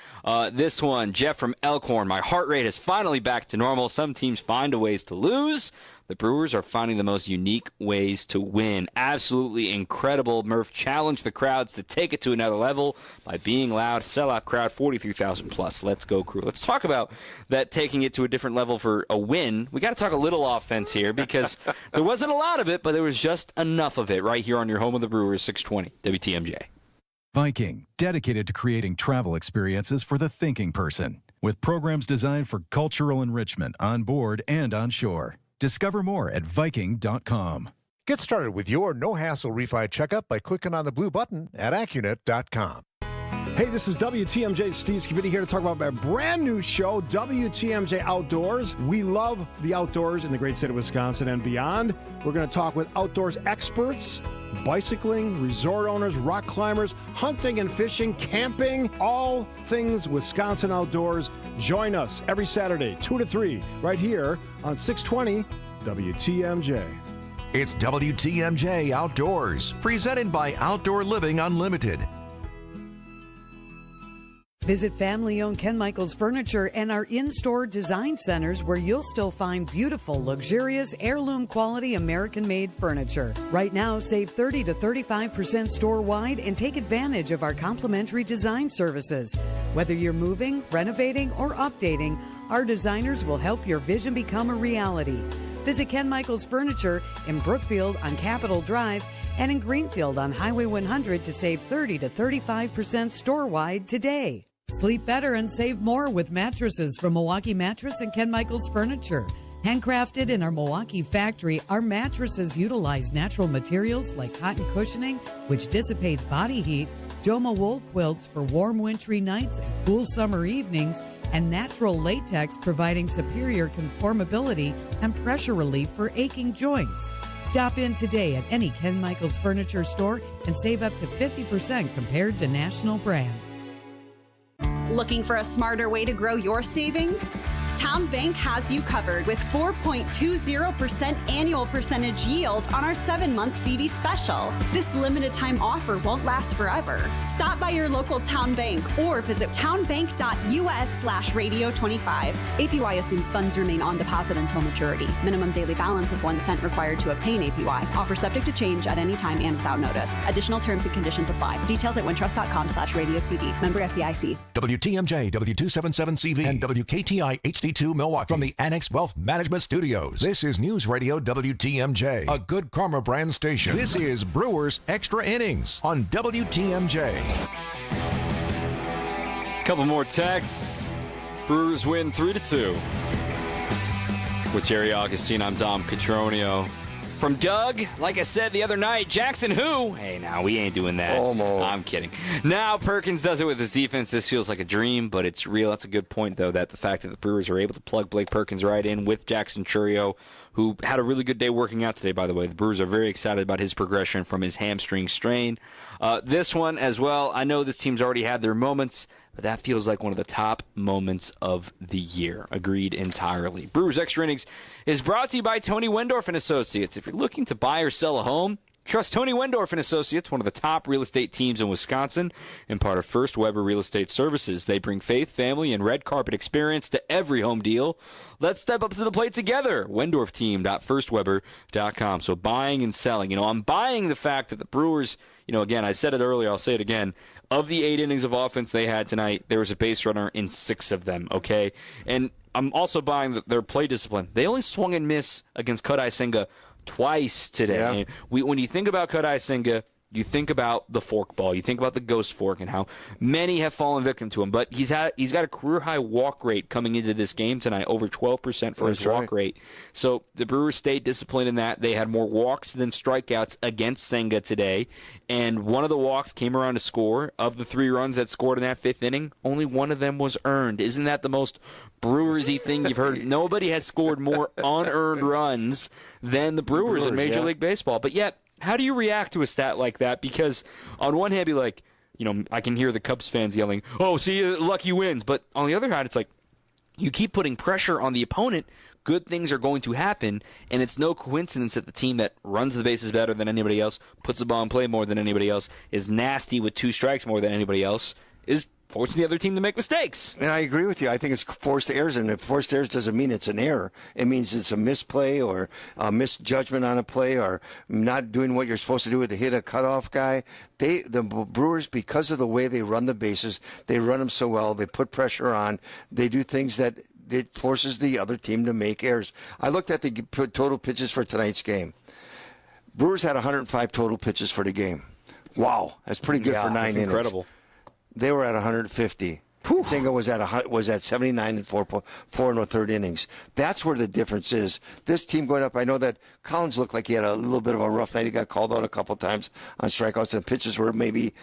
This one, Jeff from Elkhorn. My heart rate is finally back to normal. Some teams find a ways to lose. the Brewers are finding the most unique ways to win. Absolutely incredible. Murph challenged the crowds to take it to another level by being loud. Sellout crowd, 43,000 plus. Let's go, Crew. Let's talk about that, taking it to a different level for a win. We got to talk a little offense here because there wasn't a lot of it, but there was just enough of it right here on your home of the Brewers, 620 WTMJ. Viking, dedicated to creating travel experiences for the thinking person, with programs designed for cultural enrichment on board and on shore. Discover more at Viking.com. Get started with your no-hassle refi checkup by clicking on the blue button at Accunet.com. Hey, this is WTMJ Steve Scavini here to talk about my brand new show, WTMJ Outdoors. We love the outdoors in the great state of Wisconsin and beyond. We're going to talk with outdoors experts, bicycling, resort owners, rock climbers, hunting and fishing, camping, all things Wisconsin outdoors. Join us every Saturday, 2 to 3, right here on 620 WTMJ. It's WTMJ Outdoors, presented by Outdoor Living Unlimited. Visit family-owned Ken Michaels Furniture and our in-store design centers where you'll still find beautiful, luxurious, heirloom-quality American-made furniture. Right now, save 30 to 35% store-wide and take advantage of our complimentary design services. Whether you're moving, renovating, or updating, our designers will help your vision become a reality. Visit Ken Michaels Furniture in Brookfield on Capitol Drive and in Greenfield on Highway 100 to save 30 to 35% store-wide today. Sleep better and save more with mattresses from Milwaukee Mattress and Ken Michaels Furniture. Handcrafted in our Milwaukee factory, our mattresses utilize natural materials like cotton cushioning, which dissipates body heat, Joma wool quilts for warm wintry nights and cool summer evenings, and natural latex providing superior conformability and pressure relief for aching joints. Stop in today at any Ken Michaels Furniture store and save up to 50% compared to national brands. Looking for a smarter way to grow your savings? Town Bank has you covered with 4.20% annual percentage yield on our 7-month CD special. This limited time offer won't last forever. Stop by your local Town Bank or visit townbank.us/radio25. APY assumes funds remain on deposit until maturity. Minimum daily balance of 1 cent required to obtain APY. Offer subject to change at any time and without notice. Additional terms and conditions apply. Details at wintrust.com/radiocd. Member FDIC. WTMJ, W277CV, and WKTI HD2 Milwaukee from the Annex Wealth Management Studios. This is News Radio WTMJ, a Good Karma brand station. This is Brewers Extra Innings on WTMJ. Couple more texts. Brewers win 3-2. With Jerry Augustine, I'm Dom Cotroneo. From Doug, like I said the other night, Jackson who? Hey, now we ain't doing that. I'm kidding. Now Perkins does it with his defense. This feels like a dream, but it's real. That's a good point, though, that the fact that the Brewers are able to plug Blake Perkins right in with Jackson Churio, who had a really good day working out today, by the way. The Brewers are very excited about his progression from his hamstring strain. This one as well, I know this team's already had their moments, but that feels like one of the top moments of the year. Agreed entirely. Brewers Extra Innings is brought to you by Tony Wendorf & Associates. If you're looking to buy or sell a home, trust Tony Wendorf & Associates, one of the top real estate teams in Wisconsin and part of First Weber Real Estate Services. They bring faith, family, and red carpet experience to every home deal. Let's step up to the plate together. WendorfTeam.firstweber.com. So buying and selling. I'm buying the fact that the Brewers, again, I said it earlier, I'll say it again. Of the 8 innings of offense they had tonight, there was a base runner in 6 of them, okay? And I'm also buying their play discipline. They only swung and missed against Kodai Senga twice today. Yeah. When you think about Kodai Senga, you think about the fork ball. You think about the ghost fork and how many have fallen victim to him. But he's got a career-high walk rate coming into this game tonight, over 12% for his walk rate. So the Brewers stayed disciplined in that. They had more walks than strikeouts against Senga today. And one of the walks came around to score. Of the 3 runs that scored in that 5th inning, only one of them was earned. Isn't that the most Brewers-y thing you've heard? Nobody has scored more unearned runs than the Brewers in Major League Baseball. But yet, how do you react to a stat like that? Because on one hand, be like, I can hear the Cubs fans yelling, "Oh, see, lucky wins." But on the other hand, it's like you keep putting pressure on the opponent, good things are going to happen, and it's no coincidence that the team that runs the bases better than anybody else, puts the ball in play more than anybody else, is nasty with 2 strikes more than anybody else, is forcing the other team to make mistakes. And I agree with you. I think it's forced errors, and forced errors doesn't mean it's an error. It means it's a misplay or a misjudgment on a play or not doing what you're supposed to do to hit a cutoff guy. The Brewers, because of the way they run the bases, they run them so well, they put pressure on, they do things that it forces the other team to make errors. I looked at the total pitches for tonight's game. Brewers had 105 total pitches for the game. Wow, that's pretty good for 9 innings. Incredible. They were at 150. Single was at 79 and 4 1/3 innings. That's where the difference is. This team going up. I know that Collins looked like he had a little bit of a rough night. He got called out a couple times on strikeouts, and pitches were maybe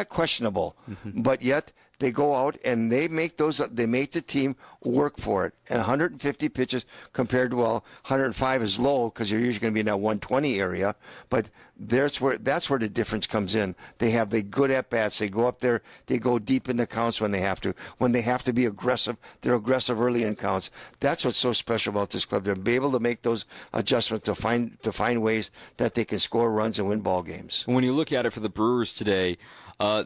questionable. But yet they go out and they make the team work for it. And 150 pitches compared to 105 is low because you're usually going to be in that 120 area. But that's where the difference comes in. They have the good at bats. They go up there. They go deep in the counts when they have to. When they have to be aggressive, they're aggressive early in counts. That's what's so special about this club. They're able to make those adjustments to find ways that they can score runs and win ball games. When you look at it for the Brewers today,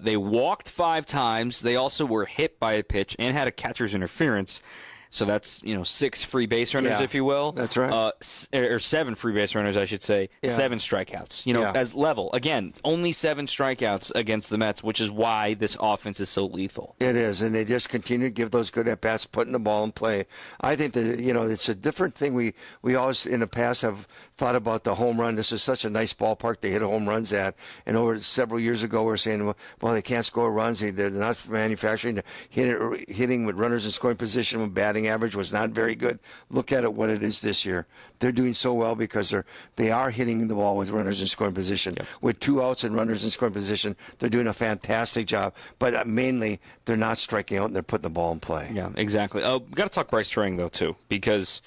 they walked 5 times. They also were hit by a pitch and had a catcher's interference. So that's 6 free base runners, if you will. That's right. Or 7 free base runners, I should say. 7 strikeouts. As level. Again, only 7 strikeouts against the Mets, which is why this offense is so lethal. It is, and they just continue to give those good at bats, putting the ball in play. I think that it's a different thing. We always in the past have thought about the home run. This is such a nice ballpark to hit home runs at. And over several years ago, we were saying, well, they can't score runs. They're not manufacturing. Hitting with runners in scoring position when batting average was not very good. Look at what it is this year. They're doing so well because they are hitting the ball with runners in scoring position. Yep. With 2 outs and runners in scoring position, they're doing a fantastic job. But mainly, they're not striking out and they're putting the ball in play. Yeah, exactly. We've got to talk Bryce Turang, though, too, because,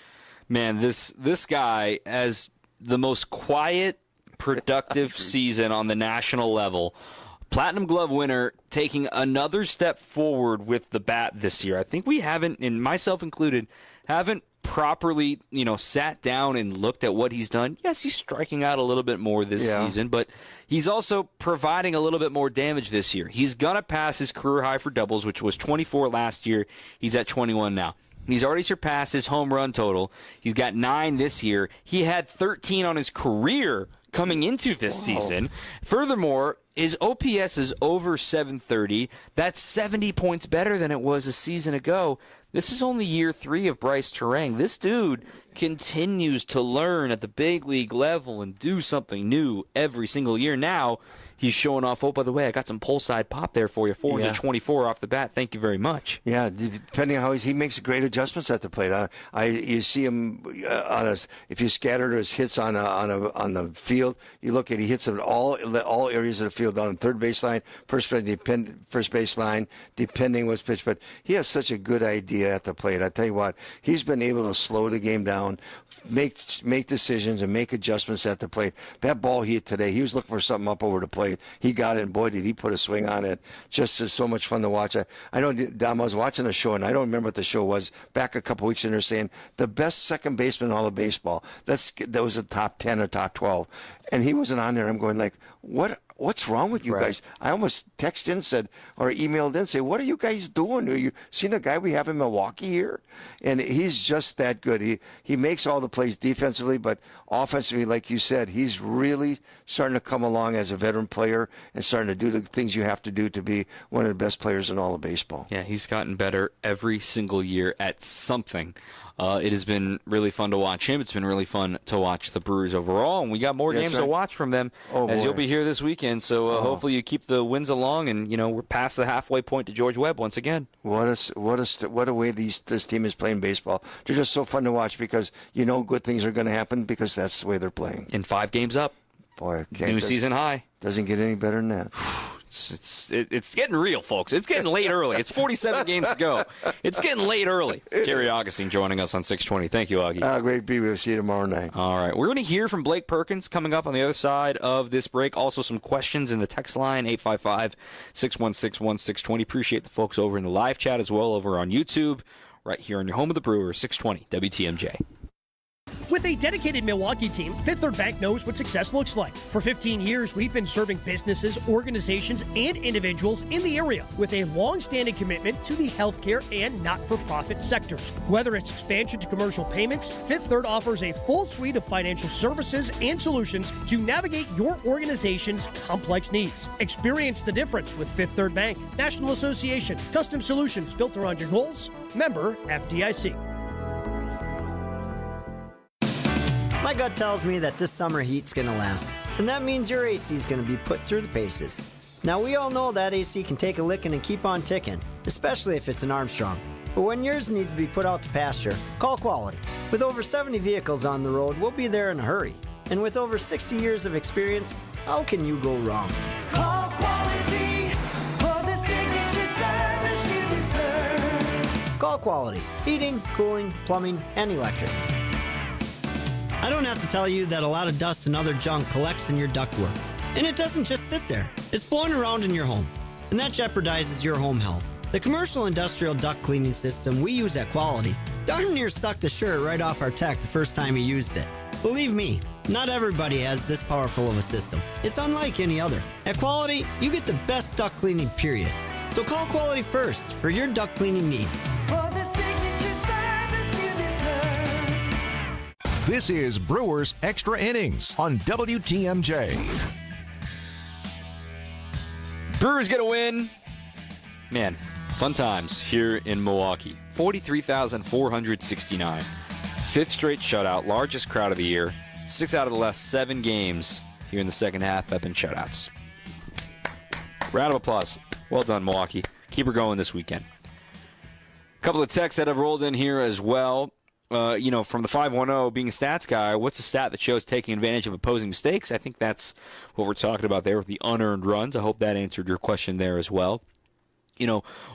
man, this guy has the most quiet, productive season on the national level. Platinum Glove winner, taking another step forward with the bat this year. I think we haven't, and myself included, haven't properly, sat down and looked at what he's done. Yes, he's striking out a little bit more this season, but he's also providing a little bit more damage this year. He's going to pass his career high for doubles, which was 24 last year. He's at 21 now. He's already surpassed his home run total. He's got 9 this year. He had 13 on his career coming into this season. Furthermore, his OPS is over 730. That's 70 points better than it was a season ago. This is only year 3 of Bryce Turang. This dude continues to learn at the big league level and do something new every single year. Now, he's showing off, oh, by the way, I got some pull side pop there for you, 424 off the bat. Thank you very much. Yeah, depending on how he makes great adjustments at the plate. You see him if you scatter his hits on the field, you look at he hits them all areas of the field, on the third baseline, first baseline, depending what's pitched. But he has such a good idea at the plate. I tell you what, he's been able to slow the game down, make decisions and make adjustments at the plate. That ball he hit today, he was looking for something up over the plate. He got it, and boy, did he put a swing on it. Just is so much fun to watch. I know, Dom, I was watching a show, and I don't remember what the show was, back a couple weeks in there, saying the best second baseman in all of baseball. That was a top 10 or top 12. And he wasn't on there. I'm going like, what's wrong with you guys? I almost texted in, said, or emailed in, say, what are you guys doing? Are you seeing the guy we have in Milwaukee here? And he's just that good. He makes all the plays defensively, but offensively, like you said, he's really starting to come along as a veteran player and starting to do the things you have to do to be one of the best players in all of baseball. Yeah, he's gotten better every single year at something. It has been really fun to watch him. It's been really fun to watch the Brewers overall, and we got more games to watch from them as you'll be here this weekend. So hopefully you keep the wins along, and we're past the halfway point to George Webb once again. What a way this team is playing baseball. They're just so fun to watch because good things are going to happen because that's the way they're playing. In 5 games up, boy, new season high. Doesn't get any better than that. It's getting real, folks. It's getting late early. It's 47 games to go. It's getting late early. Jerry Augustine joining us on 620. Thank you, Augie. Great to be with you. We'll see you tomorrow night. All right. We're going to hear from Blake Perkins coming up on the other side of this break. Also, some questions in the text line, 855-616-1620. Appreciate the folks over in the live chat as well over on YouTube, right here on your home of the Brewers, 620 WTMJ. With a dedicated Milwaukee team, Fifth Third Bank knows what success looks like. For 15 years, we've been serving businesses, organizations, and individuals in the area with a long-standing commitment to the healthcare and not-for-profit sectors. Whether it's expansion to commercial payments, Fifth Third offers a full suite of financial services and solutions to navigate your organization's complex needs. Experience the difference with Fifth Third Bank, National Association, custom solutions built around your goals. Member FDIC. My gut tells me that this summer heat's gonna last, and that means your AC's gonna be put through the paces. Now we all know that AC can take a licking and keep on ticking, especially if it's an Armstrong. But when yours needs to be put out to pasture, call Quality. With over 70 vehicles on the road, we'll be there in a hurry. And with over 60 years of experience, how can you go wrong? Call Quality for the signature service you deserve. Call Quality. Heating, cooling, plumbing, and electric. I don't have to tell you that a lot of dust and other junk collects in your ductwork. And it doesn't just sit there. It's blowing around in your home. And that jeopardizes your home health. The commercial industrial duct cleaning system we use at Quality darn near sucked the shirt right off our tech the first time he used it. Believe me, not everybody has this powerful of a system. It's unlike any other. At Quality, you get the best duct cleaning, period. So call Quality first for your duct cleaning needs. For the signature service you deserve. This is Brewers Extra Innings on WTMJ. Brewers get a win. Man, fun times here in Milwaukee. 43,469. Fifth straight shutout, largest crowd of the year. 6 out of the last 7 games here in the second half have been shutouts. Round of applause. Well done, Milwaukee. Keep her going this weekend. A couple of texts that have rolled in here as well. From the 510, being a stats guy, what's a stat that shows taking advantage of opposing mistakes? I think that's what we're talking about there with the unearned runs. I hope that answered your question there as well.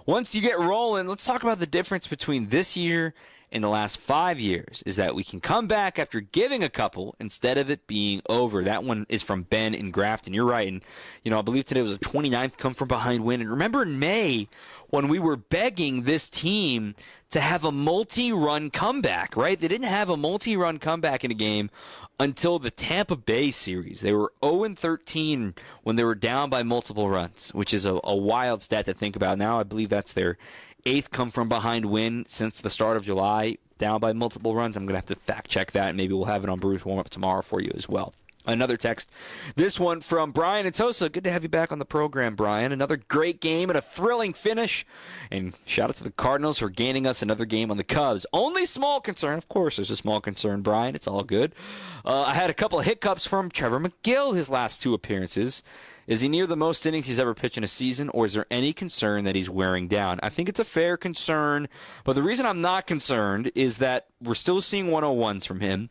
Once you get rolling, let's talk about the difference between this year and the last 5 years is that we can come back after giving a couple instead of it being over. That one is from Ben in Grafton. You're right. And, I believe today was a 29th come from behind win. And remember in May when we were begging this team to have a multi-run comeback, right? They didn't have a multi-run comeback in a game until the Tampa Bay series. They were 0-13 when they were down by multiple runs, which is a wild stat to think about. Now I believe that's their 8th come-from-behind win since the start of July, down by multiple runs. I'm going to have to fact-check that, and maybe we'll have it on Brewers Warm-Up tomorrow for you as well. Another text, this one from Brian and Tosa. Good to have you back on the program, Brian. Another great game and a thrilling finish. And shout out to the Cardinals for gaining us another game on the Cubs. Only small concern. Of course, there's a small concern, Brian. It's all good. I had a couple of hiccups from Trevor McGill his last 2 appearances. Is he near the most innings he's ever pitched in a season, or is there any concern that he's wearing down? I think it's a fair concern, but the reason I'm not concerned is that we're still seeing 101s from him.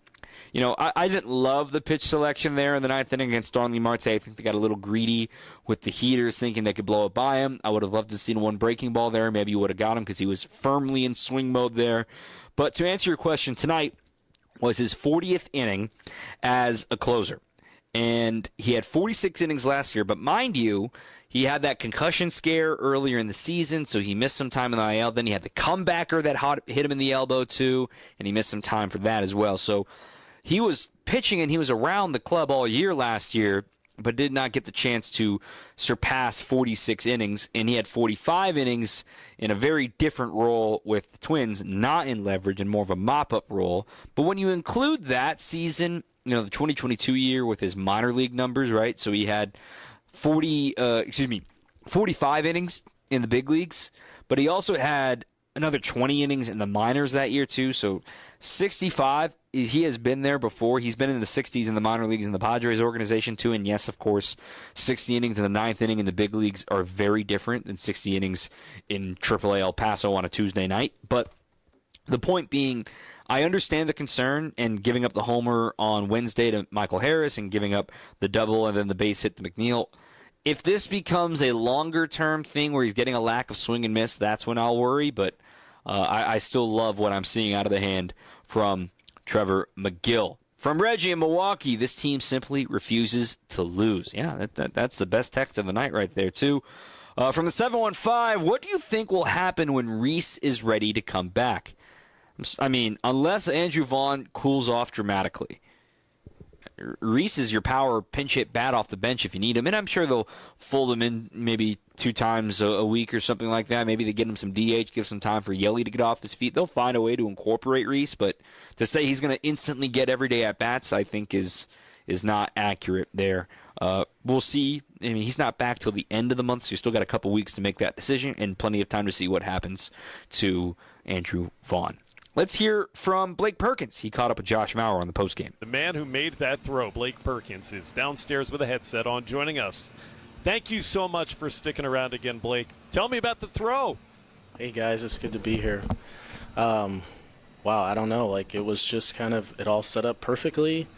I didn't love the pitch selection there in the 9th inning against Darnley Marte. I think they got a little greedy with the heaters, thinking they could blow it by him. I would have loved to have seen one breaking ball there. Maybe you would have got him because he was firmly in swing mode there. But to answer your question, tonight was his 40th inning as a closer. And he had 46 innings last year. But mind you, he had that concussion scare earlier in the season, so he missed some time in the IL. Then he had the comebacker that hit him in the elbow, too, and he missed some time for that as well. So he was pitching and he was around the club all year last year, but did not get the chance to surpass 46 innings. And he had 45 innings in a very different role with the Twins, not in leverage and more of a mop-up role. But when you include that season, the 2022 year with his minor league numbers, right? So he had 45 innings in the big leagues, but he also had another 20 innings in the minors that year too. So 65, he has been there before. He's been in the 60s in the minor leagues in the Padres organization too. And yes, of course, 60 innings in the 9th inning in the big leagues are very different than 60 innings in AAA El Paso on a Tuesday night. But the point being, I understand the concern and giving up the homer on Wednesday to Michael Harris and giving up the double and then the base hit to McNeil. If this becomes a longer-term thing where he's getting a lack of swing and miss, that's when I'll worry. But I still love what I'm seeing out of the hand from Trevor McGill. From Reggie in Milwaukee, this team simply refuses to lose. Yeah, that's the best text of the night right there, too. From the 715, what do you think will happen when Reese is ready to come back? I mean, unless Andrew Vaughn cools off dramatically, Reese is your power pinch hit bat off the bench if you need him, and I'm sure they'll fold him in maybe 2 times a week or something like that. Maybe they get him some DH, give some time for Yelly to get off his feet. They'll find a way to incorporate Reese, but to say he's going to instantly get everyday at bats, I think is not accurate there. We'll see. I mean, he's not back till the end of the month, so you still got a couple weeks to make that decision and plenty of time to see what happens to Andrew Vaughn. Let's hear from Blake Perkins. He caught up with Josh Mauer on the postgame. The man who made that throw, Blake Perkins, is downstairs with a headset on joining us. Thank you so much for sticking around again, Blake. Tell me about the throw. Hey, guys. It's good to be here. Wow, I don't know. Like, it was just kind of it all set up perfectly.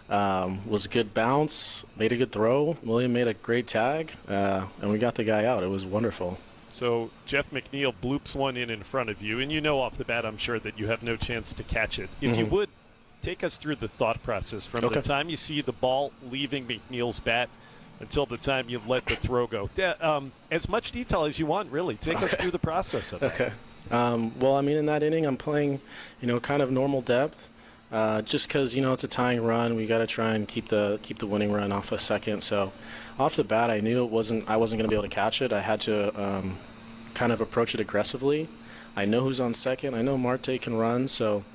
Was a good bounce, made a good throw. William made a great tag, and we got the guy out. It was wonderful. So Jeff McNeil bloops one in front of you, and you know off the bat, I'm sure, that you have no chance to catch it. If you would, take us through the thought process from the time you see the ball leaving McNeil's bat until the time you let the throw go. As much detail as you want, really. Take us through the process of it. Okay. Well, I mean, in that inning, I'm playing, kind of normal depth. Just because it's a tying run, we got to try and keep the winning run off a second. So, off the bat, I knew I wasn't going to be able to catch it. I had to kind of approach it aggressively. I know who's on second. I know Marte can run. So,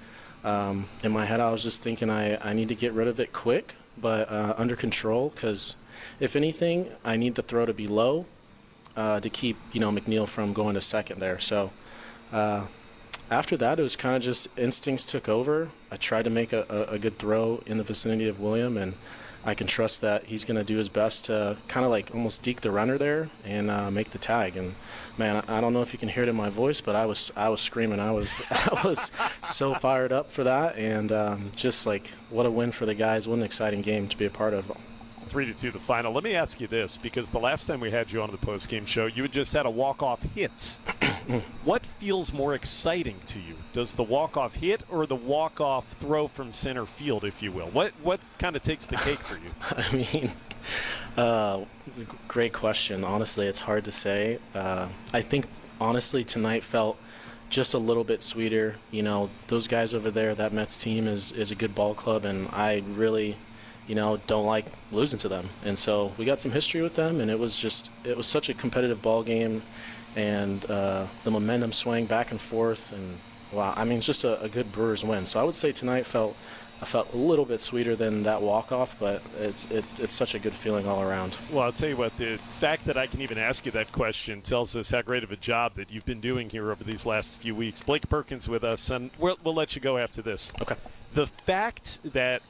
in my head, I was just thinking I need to get rid of it quick, but under control. Because if anything, I need the throw to be low to keep McNeil from going to second there. So. After that, it was kind of just instincts took over. I tried to make a good throw in the vicinity of William, and I can trust that he's going to do his best to kind of like almost deke the runner there and make the tag. And man, I don't know if you can hear it in my voice, but I was screaming. I was so fired up for that, and just like what a win for the guys. What an exciting game to be a part of. 3-2 the final. Let me ask you this, because the last time we had you on the postgame show, you had just had a walk-off hit. What feels more exciting to you? Does the walk-off hit or the walk-off throw from center field, if you will? What kind of takes the cake for you? I mean, great question. Honestly, it's hard to say. I think, honestly, tonight felt just a little bit sweeter. Those guys over there, that Mets team is a good ball club, and I really don't like losing to them. And so we got some history with them, and it was such a competitive ball game, and the momentum swang back and forth, and wow, I mean, it's just a good Brewers win. So I would say tonight I felt a little bit sweeter than that walk-off, but it's such a good feeling all around. Well, I'll tell you what, the fact that I can even ask you that question tells us how great of a job that you've been doing here over these last few weeks. Blake Perkins with us, and we'll let you go after this. Okay. The fact that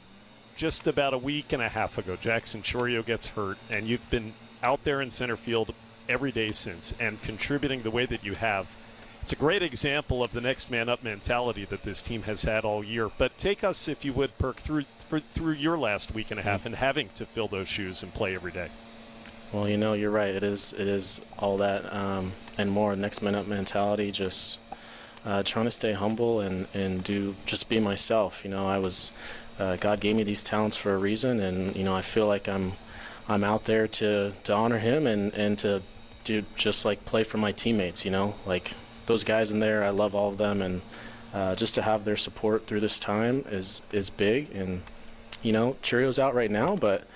just about a week and a half ago, Jackson Chourio gets hurt, and you've been out there in center field every day since and contributing the way that you have. It's a great example of the next man up mentality that this team has had all year. But take us, if you would, Perk, through your last week and a half and having to fill those shoes and play every day. Well, you're right. It is all that and more. Next man up mentality, just trying to stay humble and just be myself. I was God gave me these talents for a reason, and I feel like I'm out there to honor him and to do just like play for my teammates. Like those guys in there, I love all of them, and just to have their support through this time is big. And Chourio's out right now, but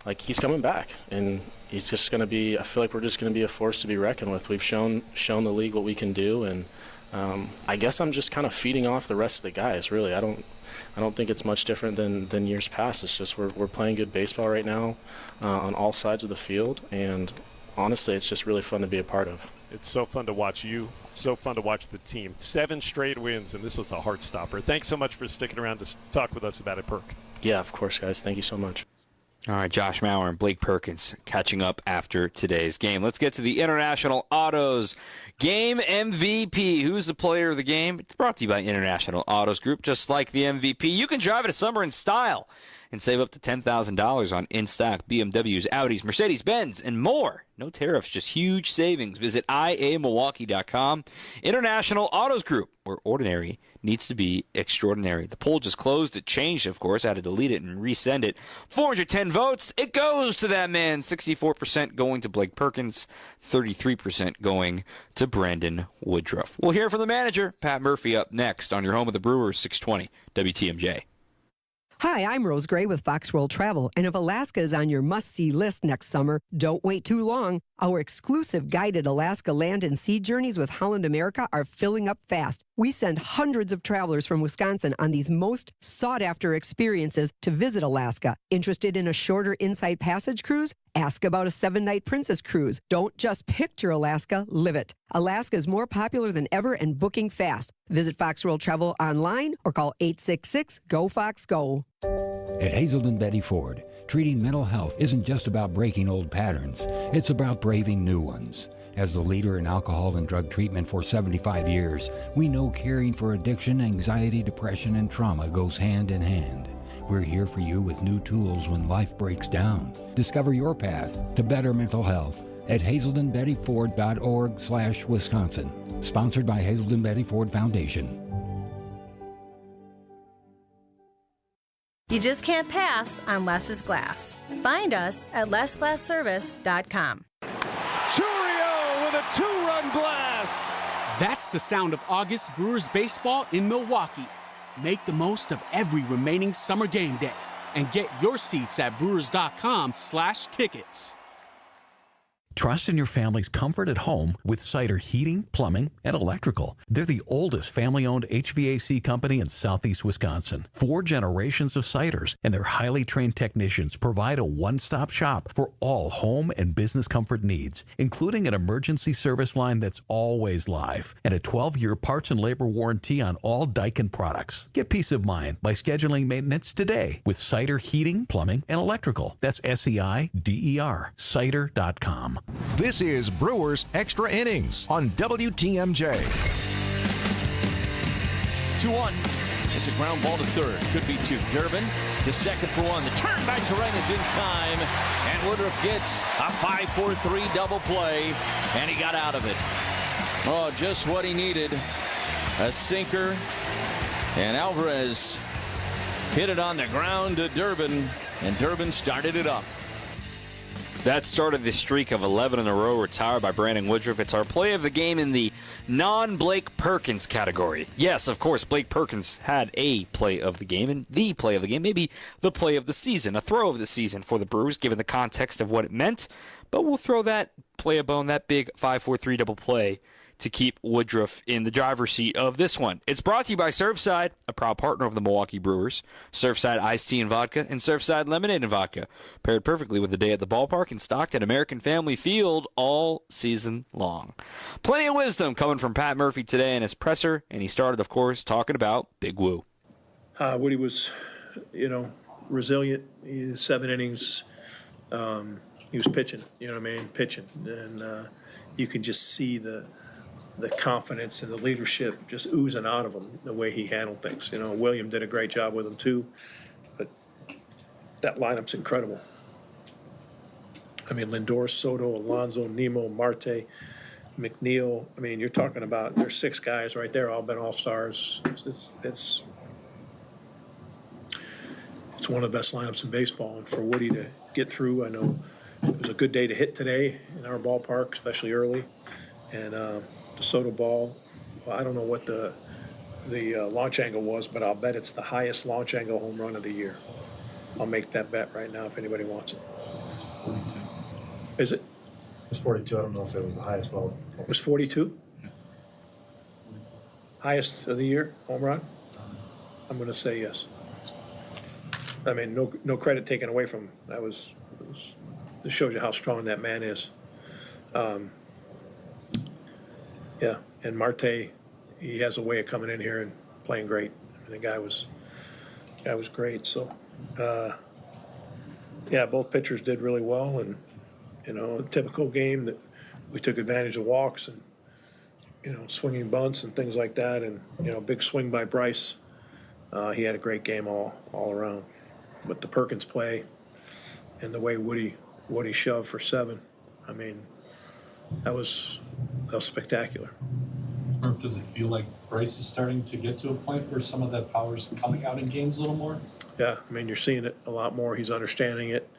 like he's coming back, and he's just going to be. I feel like we're just going to be a force to be reckoned with. We've shown the league what we can do, and I guess I'm just kind of feeding off the rest of the guys. Really, I don't think it's much different than years past. It's just we're playing good baseball right now on all sides of the field, and honestly, it's just really fun to be a part of. It's so fun to watch you. It's so fun to watch the team. 7 straight wins, and this was a heart stopper. Thanks so much for sticking around to talk with us about it, Perk. Yeah, of course, guys. Thank you so much. All right, Josh Mauer and Blake Perkins catching up after today's game. Let's get to the International Autos Game MVP. Who's the player of the game? It's brought to you by International Autos Group. Just like the MVP, you can drive it a summer in style and save up to $10,000 on in-stock BMWs, Audis, Mercedes-Benz, and more. No tariffs, just huge savings. Visit IAMilwaukee.com. International Autos Group, where ordinary needs to be extraordinary. The poll just closed. It changed, of course. I had to delete it and resend it. 410 votes. It goes to that man. 64% going to Blake Perkins. 33% going to Brandon Woodruff. We'll hear from the manager, Pat Murphy, up next on your home of the Brewers, 620 WTMJ. Hi, I'm Rose Gray with Fox World Travel, and if Alaska is on your must-see list next summer, don't wait too long. Our exclusive guided Alaska land and sea journeys with Holland America are filling up fast. We send hundreds of travelers from Wisconsin on these most sought-after experiences to visit Alaska. Interested in a shorter Inside Passage cruise? Ask about a 7-night Princess cruise. Don't just picture Alaska, live it. Alaska is more popular than ever and booking fast. Visit Fox World Travel online or call 866-GO-FOX-GO. At Hazelden Betty Ford, treating mental health isn't just about breaking old patterns. It's about braving new ones. As the leader in alcohol and drug treatment for 75 years, we know caring for addiction, anxiety, depression, and trauma goes hand in hand. We're here for you with new tools when life breaks down. Discover your path to better mental health at hazeldenbettyford.org/Wisconsin. Sponsored by Hazelden Betty Ford Foundation. You just can't pass on Less is Glass. Find us at lessglassservice.com. Cotroneo with a 2-run blast. That's the sound of August Brewers baseball in Milwaukee. Make the most of every remaining summer game day and get your seats at brewers.com/tickets. Trust in your family's comfort at home with Cider Heating, Plumbing, and Electrical. They're the oldest family-owned HVAC company in southeast Wisconsin. 4 generations of Ciders, and their highly trained technicians provide a one-stop shop for all home and business comfort needs, including an emergency service line that's always live and a 12-year parts and labor warranty on all Daikin products. Get peace of mind by scheduling maintenance today with Cider Heating, Plumbing, and Electrical. That's SEIDER, cider.com. This is Brewers Extra Innings on WTMJ. 2-1. It's a ground ball to third. Could be 2. Durbin to second for 1. The turn by Terrain is in time. And Woodruff gets a 5-4-3 double play. And he got out of it. Oh, just what he needed. A sinker. And Alvarez hit it on the ground to Durbin. And Durbin started it up. That started the streak of 11 in a row retired by Brandon Woodruff. It's our play of the game in the non-Blake Perkins category. Yes, of course, Blake Perkins had a play of the game, and the play of the game, maybe the play of the season, a throw of the season for the Brewers, given the context of what it meant. But we'll throw that play a bone, that big 5-4-3 double play, to keep Woodruff in the driver's seat of this one. It's brought to you by Surfside, a proud partner of the Milwaukee Brewers. Surfside iced tea and vodka and Surfside lemonade and vodka, paired perfectly with a day at the ballpark and stocked at American Family Field all season long. Plenty of wisdom coming from Pat Murphy today in his presser, and he started, of course, talking about Big Woo. Woody was, resilient. 7 innings. He was pitching, pitching. And you can just see the confidence and the leadership just oozing out of him, the way he handled things. William did a great job with him too, but that lineup's incredible. Lindor, Soto, Alonso, Nemo, Marte, McNeil. You're talking about, there's 6 guys right there, all been all-stars. It's one of the best lineups in baseball, and for Woody to get through, I know it was a good day to hit today in our ballpark, especially early, and the Soto ball, I don't know what the launch angle was, but I'll bet it's the highest launch angle home run of the year. I'll make that bet right now if anybody wants it. 42. Is it? It was 42. I don't know if it was the highest ball. It was 42? Highest of the year, home run? I'm going to say yes. No credit taken away from him. This shows you how strong that man is. Yeah, and Marte, he has a way of coming in here and playing great. The guy was great. So, both pitchers did really well, and a typical game that we took advantage of walks and swinging bunts and things like that, and big swing by Bryce. He had a great game all around. but the Perkins play and the way Woody shoved for 7, I mean, that was spectacular. Murph, does it feel like Bryce is starting to get to a point where some of that power's coming out in games a little more? Yeah, I mean, you're seeing it a lot more. He's understanding it.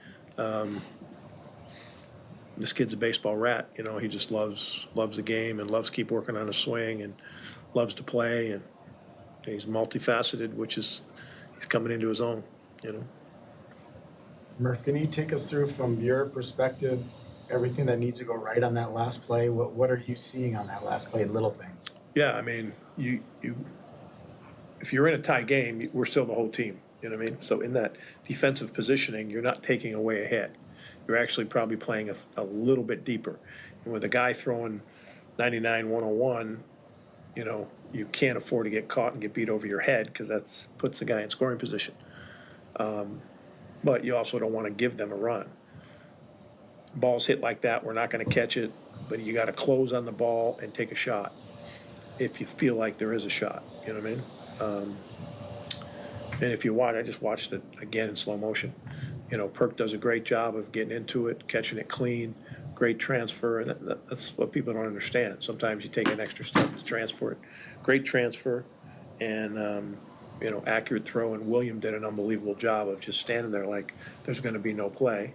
This kid's a baseball rat. You know, he just loves the game and loves to keep working on his swing and loves to play. And he's multifaceted, he's coming into his own, you know. Murph, can you take us through from your perspective everything that needs to go right on that last play? What are you seeing on that last play, little things? Yeah, I mean, you if you're in a tie game, we're still the whole team. You know what I mean? So in that defensive positioning, you're not taking away a hit. You're actually probably playing a little bit deeper. And with a guy throwing 99, 101, you know, you can't afford to get caught and get beat over your head because that puts the guy in scoring position. But you also don't want to give them a run. Balls hit like that, we're not going to catch it, but you got to close on the ball and take a shot if you feel like there is a shot. You know what I mean? And if you watch, I just watched it again in slow motion. You know, Perk does a great job of getting into it, catching it clean, great transfer, and that's what people don't understand. Sometimes you take an extra step to transfer it. Great transfer, and you know, accurate throw. And William did an unbelievable job of just standing there like there's going to be no play,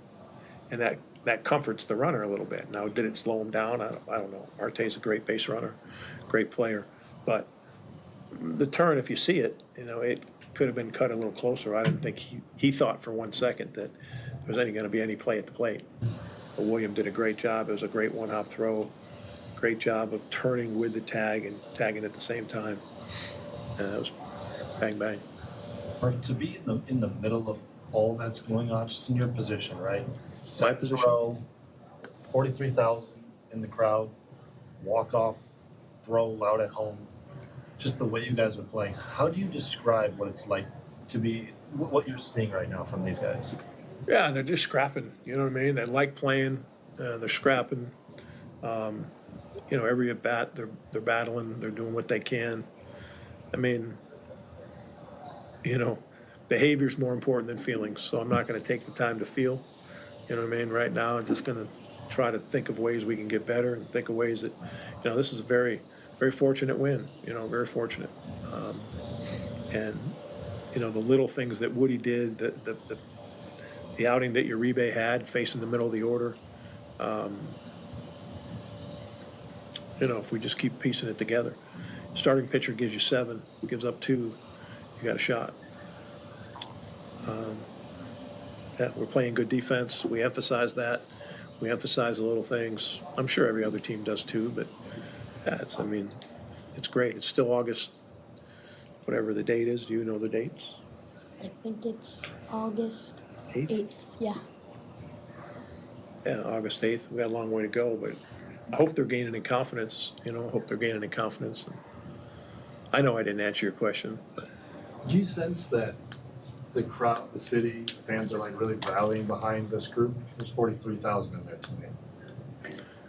and that comforts the runner a little bit. Now, did it slow him down? I don't know. Arte's a great base runner, great player, but the turn, if you see it, you know, it could have been cut a little closer. I didn't think he thought for 1 second that there was going to be any play at the plate. But William did a great job. It was a great one-hop throw. Great job of turning with the tag and tagging at the same time. And it was bang, bang. To be in the middle of all that's going on, just in your position, right? My position. Throw, 43,000 in the crowd, walk-off, throw out at home. Just the way you guys are playing, how do you describe what it's like to be, what you're seeing right now from these guys? Yeah, they're just scrapping. You know what I mean? They like playing. They're scrapping. You know, every at bat, they're battling. They're doing what they can. I mean, you know, behavior's more important than feelings. So I'm not going to take the time to feel. You know what I mean? Right now, I'm just going to try to think of ways we can get better and think of ways that, you know, this is a very, very fortunate win. You know, very fortunate. And you know, the little things that Woody did, the outing that Uribe had, facing the middle of the order. You know, if we just keep piecing it together. Starting pitcher gives you 7, gives up 2, you got a shot. Yeah, we're playing good defense. We emphasize that. We emphasize the little things. I'm sure every other team does too, but yeah, it's great. It's still August, whatever the date is. Do you know the dates? I think it's August 8th. Yeah. Yeah, August 8th. We got a long way to go, but I hope they're gaining in confidence. You know, I hope they're gaining in confidence. And I know I didn't answer your question, but Do you sense that the crowd, the city, fans are like really rallying behind this group? There's 43,000 in there tonight.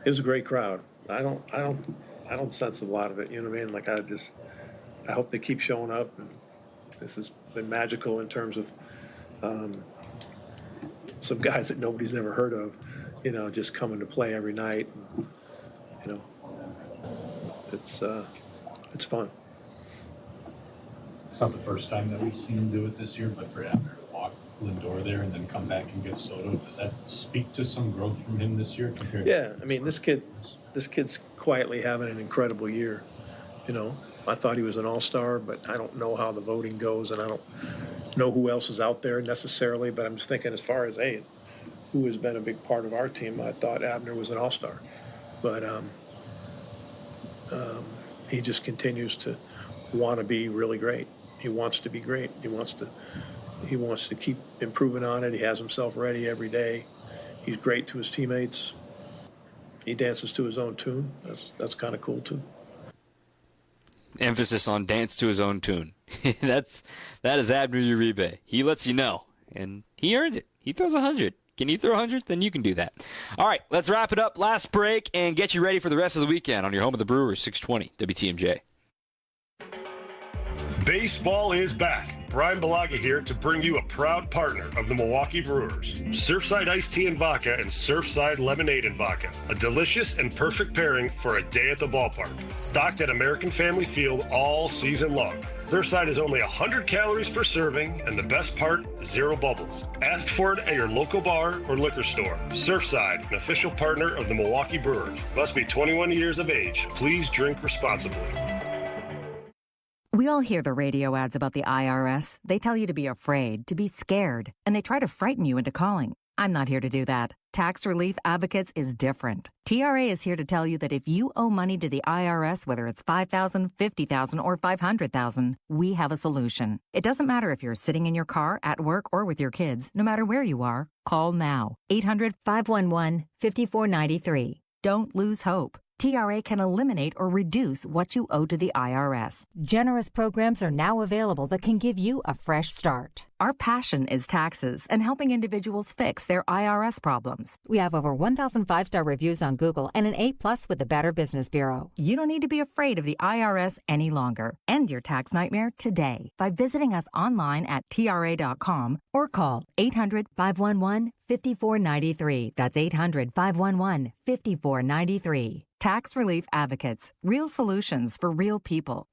It was a great crowd. I don't sense a lot of it. You know what I mean? Like I hope they keep showing up. And this has been magical in terms of some guys that nobody's ever heard of. You know, just coming to play every night. And, you know, it's fun. It's not the first time that we've seen him do it this year, but for Abner to walk Lindor there and then come back and get Soto, does that speak to some growth from him this year compared to I mean, this kid's quietly having an incredible year. You know, I thought he was an all-star, but I don't know how the voting goes, and I don't know who else is out there necessarily, but I'm just thinking as far as, hey, who has been a big part of our team, I thought Abner was an all-star. But he just continues to want to be really great. He wants to be great. He wants to keep improving on it. He has himself ready every day. He's great to his teammates. He dances to his own tune. That's kind of cool too. Emphasis on dance to his own tune. that is Abner Uribe. He lets you know, and he earned it. He throws 100. Can you throw 100? Then you can do that. All right, let's wrap it up. Last break and get you ready for the rest of the weekend on your home of the Brewers, 620 WTMJ. Baseball is back, Brian Balaga here to bring you a proud partner of the Milwaukee Brewers. Surfside Iced Tea and Vodka and Surfside Lemonade and Vodka. A delicious and perfect pairing for a day at the ballpark. Stocked at American Family Field all season long. Surfside is only 100 calories per serving, and the best part, 0 bubbles. Ask for it at your local bar or liquor store. Surfside, an official partner of the Milwaukee Brewers. Must be 21 years of age. Please drink responsibly. We all hear the radio ads about the IRS. They tell you to be afraid, to be scared, and they try to frighten you into calling. I'm not here to do that. Tax Relief Advocates is different. TRA is here to tell you that if you owe money to the IRS, whether it's $5,000, $50,000, or $500,000, we have a solution. It doesn't matter if you're sitting in your car, at work, or with your kids. No matter where you are, call now. 800-511-5493. Don't lose hope. TRA can eliminate or reduce what you owe to the IRS. Generous programs are now available that can give you a fresh start. Our passion is taxes and helping individuals fix their IRS problems. We have over 1,000 5-star reviews on Google and an A+ with the Better Business Bureau. You don't need to be afraid of the IRS any longer. End your tax nightmare today by visiting us online at TRA.com or call 800-511-5493. That's 800-511-5493. Tax Relief Advocates. Real solutions for real people.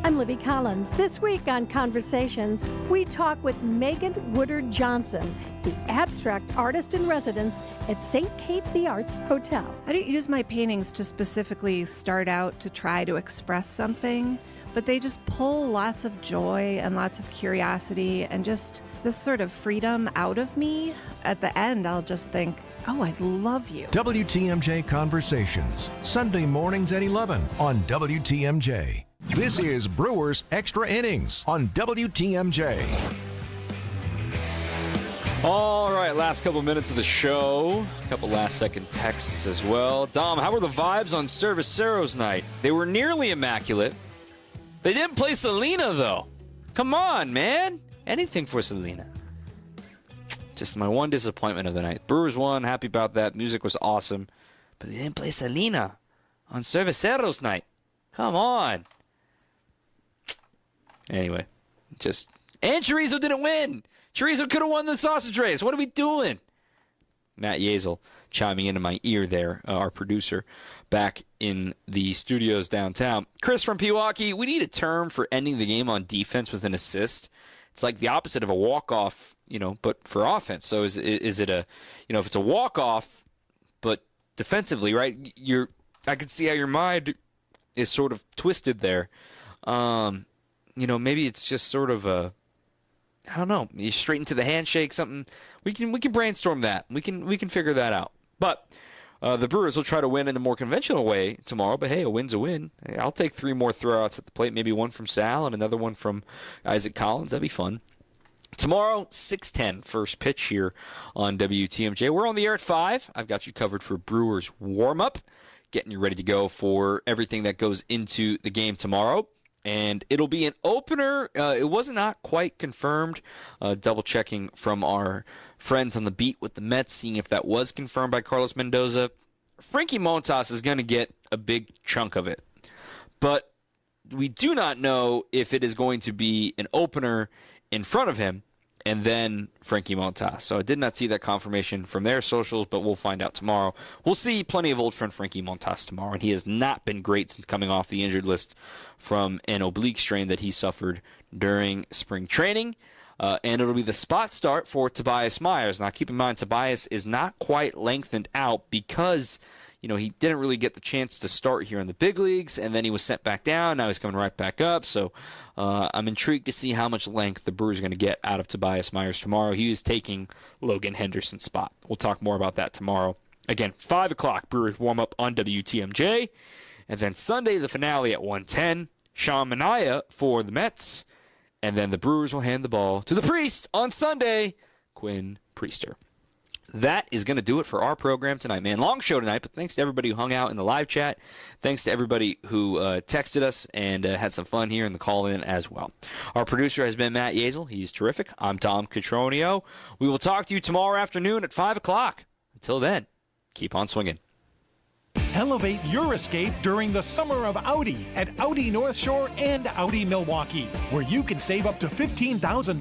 I'm Libby Collins. This week on Conversations, we talk with Megan Woodard Johnson, the abstract artist in residence at St. Kate the Arts Hotel. I don't use my paintings to specifically start out to try to express something, but they just pull lots of joy and lots of curiosity and just this sort of freedom out of me. At the end, I'll just think, oh, I love you. WTMJ Conversations, Sunday mornings at 11 on WTMJ. This is Brewers Extra Innings on WTMJ. All right, last couple minutes of the show. A couple last-second texts as well. Dom, how were the vibes on Cerveceros night? They were nearly immaculate. They didn't play Selena, though. Come on, man. Anything for Selena. Just my one disappointment of the night. Brewers won. Happy about that. Music was awesome. But they didn't play Selena on Cerveceros night. Come on. Anyway, and Chorizo didn't win. Chorizo could have won the sausage race. What are we doing? Matt Yazel chiming into my ear there, our producer, back in the studios downtown. Chris from Pewaukee, we need a term for ending the game on defense with an assist. It's like the opposite of a walk-off, but for offense. So is it a, if it's a walk-off, but defensively, right? I can see how your mind is sort of twisted there. Maybe it's just sort of a, I don't know, you straight into the handshake, something. We can brainstorm that. We can figure that out. But the Brewers will try to win in a more conventional way tomorrow. But hey, a win's a win. I'll take 3 more throwouts at the plate, maybe one from Sal and another one from Isaac Collins. That'd be fun. Tomorrow, 6:10, first pitch here on WTMJ. We're on the air at 5. I've got you covered for Brewers warm-up, getting you ready to go for everything that goes into the game tomorrow. And it'll be an opener. It was not quite confirmed. Double-checking from our friends on the beat with the Mets, seeing if that was confirmed by Carlos Mendoza. Frankie Montas is going to get a big chunk of it. But we do not know if it is going to be an opener in front of him and then Frankie Montas. So I did not see that confirmation from their socials, but we'll find out tomorrow. We'll see plenty of old friend Frankie Montas tomorrow, and he has not been great since coming off the injured list from an oblique strain that he suffered during spring training. And it'll be the spot start for Tobias Myers. Now, keep in mind, Tobias is not quite lengthened out because, he didn't really get the chance to start here in the big leagues, and then he was sent back down. Now he's coming right back up. So I'm intrigued to see how much length the Brewers are going to get out of Tobias Myers tomorrow. He is taking Logan Henderson's spot. We'll talk more about that tomorrow. Again, 5 o'clock, Brewers warm-up on WTMJ. And then Sunday, the finale at 1:10. Sean Manaea for the Mets. And then the Brewers will hand the ball to the Priest on Sunday, Quinn Priester. That is going to do it for our program tonight, man. Long show tonight, but thanks to everybody who hung out in the live chat. Thanks to everybody who texted us and had some fun here in the call-in as well. Our producer has been Matt Yazel. He's terrific. I'm Tom Cotroneo. We will talk to you tomorrow afternoon at 5 o'clock. Until then, keep on swinging. Elevate your escape during the summer of Audi at Audi North Shore and Audi Milwaukee, where you can save up to $15,000